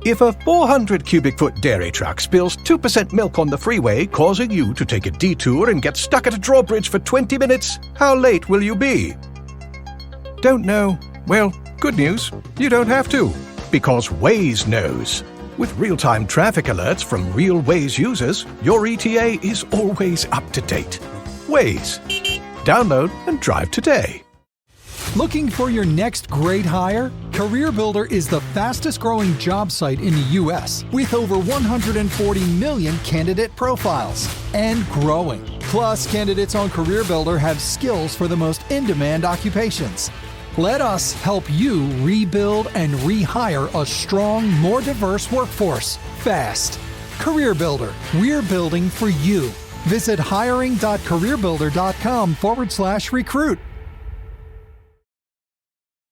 S1: If a 400 cubic foot dairy truck spills 2% milk on the freeway, causing you to take a detour and get stuck at a drawbridge for 20 minutes, how late will you be? Don't know? Well, good news, you don't have to, because Waze knows. With real-time traffic alerts from real Waze users, your ETA is always up to date. Waze. Download and drive today.
S11: Looking for your next great hire? CareerBuilder is the fastest growing job site in the U.S. with over 140 million candidate profiles and growing. Plus, candidates on CareerBuilder have skills for the most in-demand occupations. Let us help you rebuild and rehire a strong, more diverse workforce fast. CareerBuilder, we're building for you. Visit hiring.careerbuilder.com/recruit.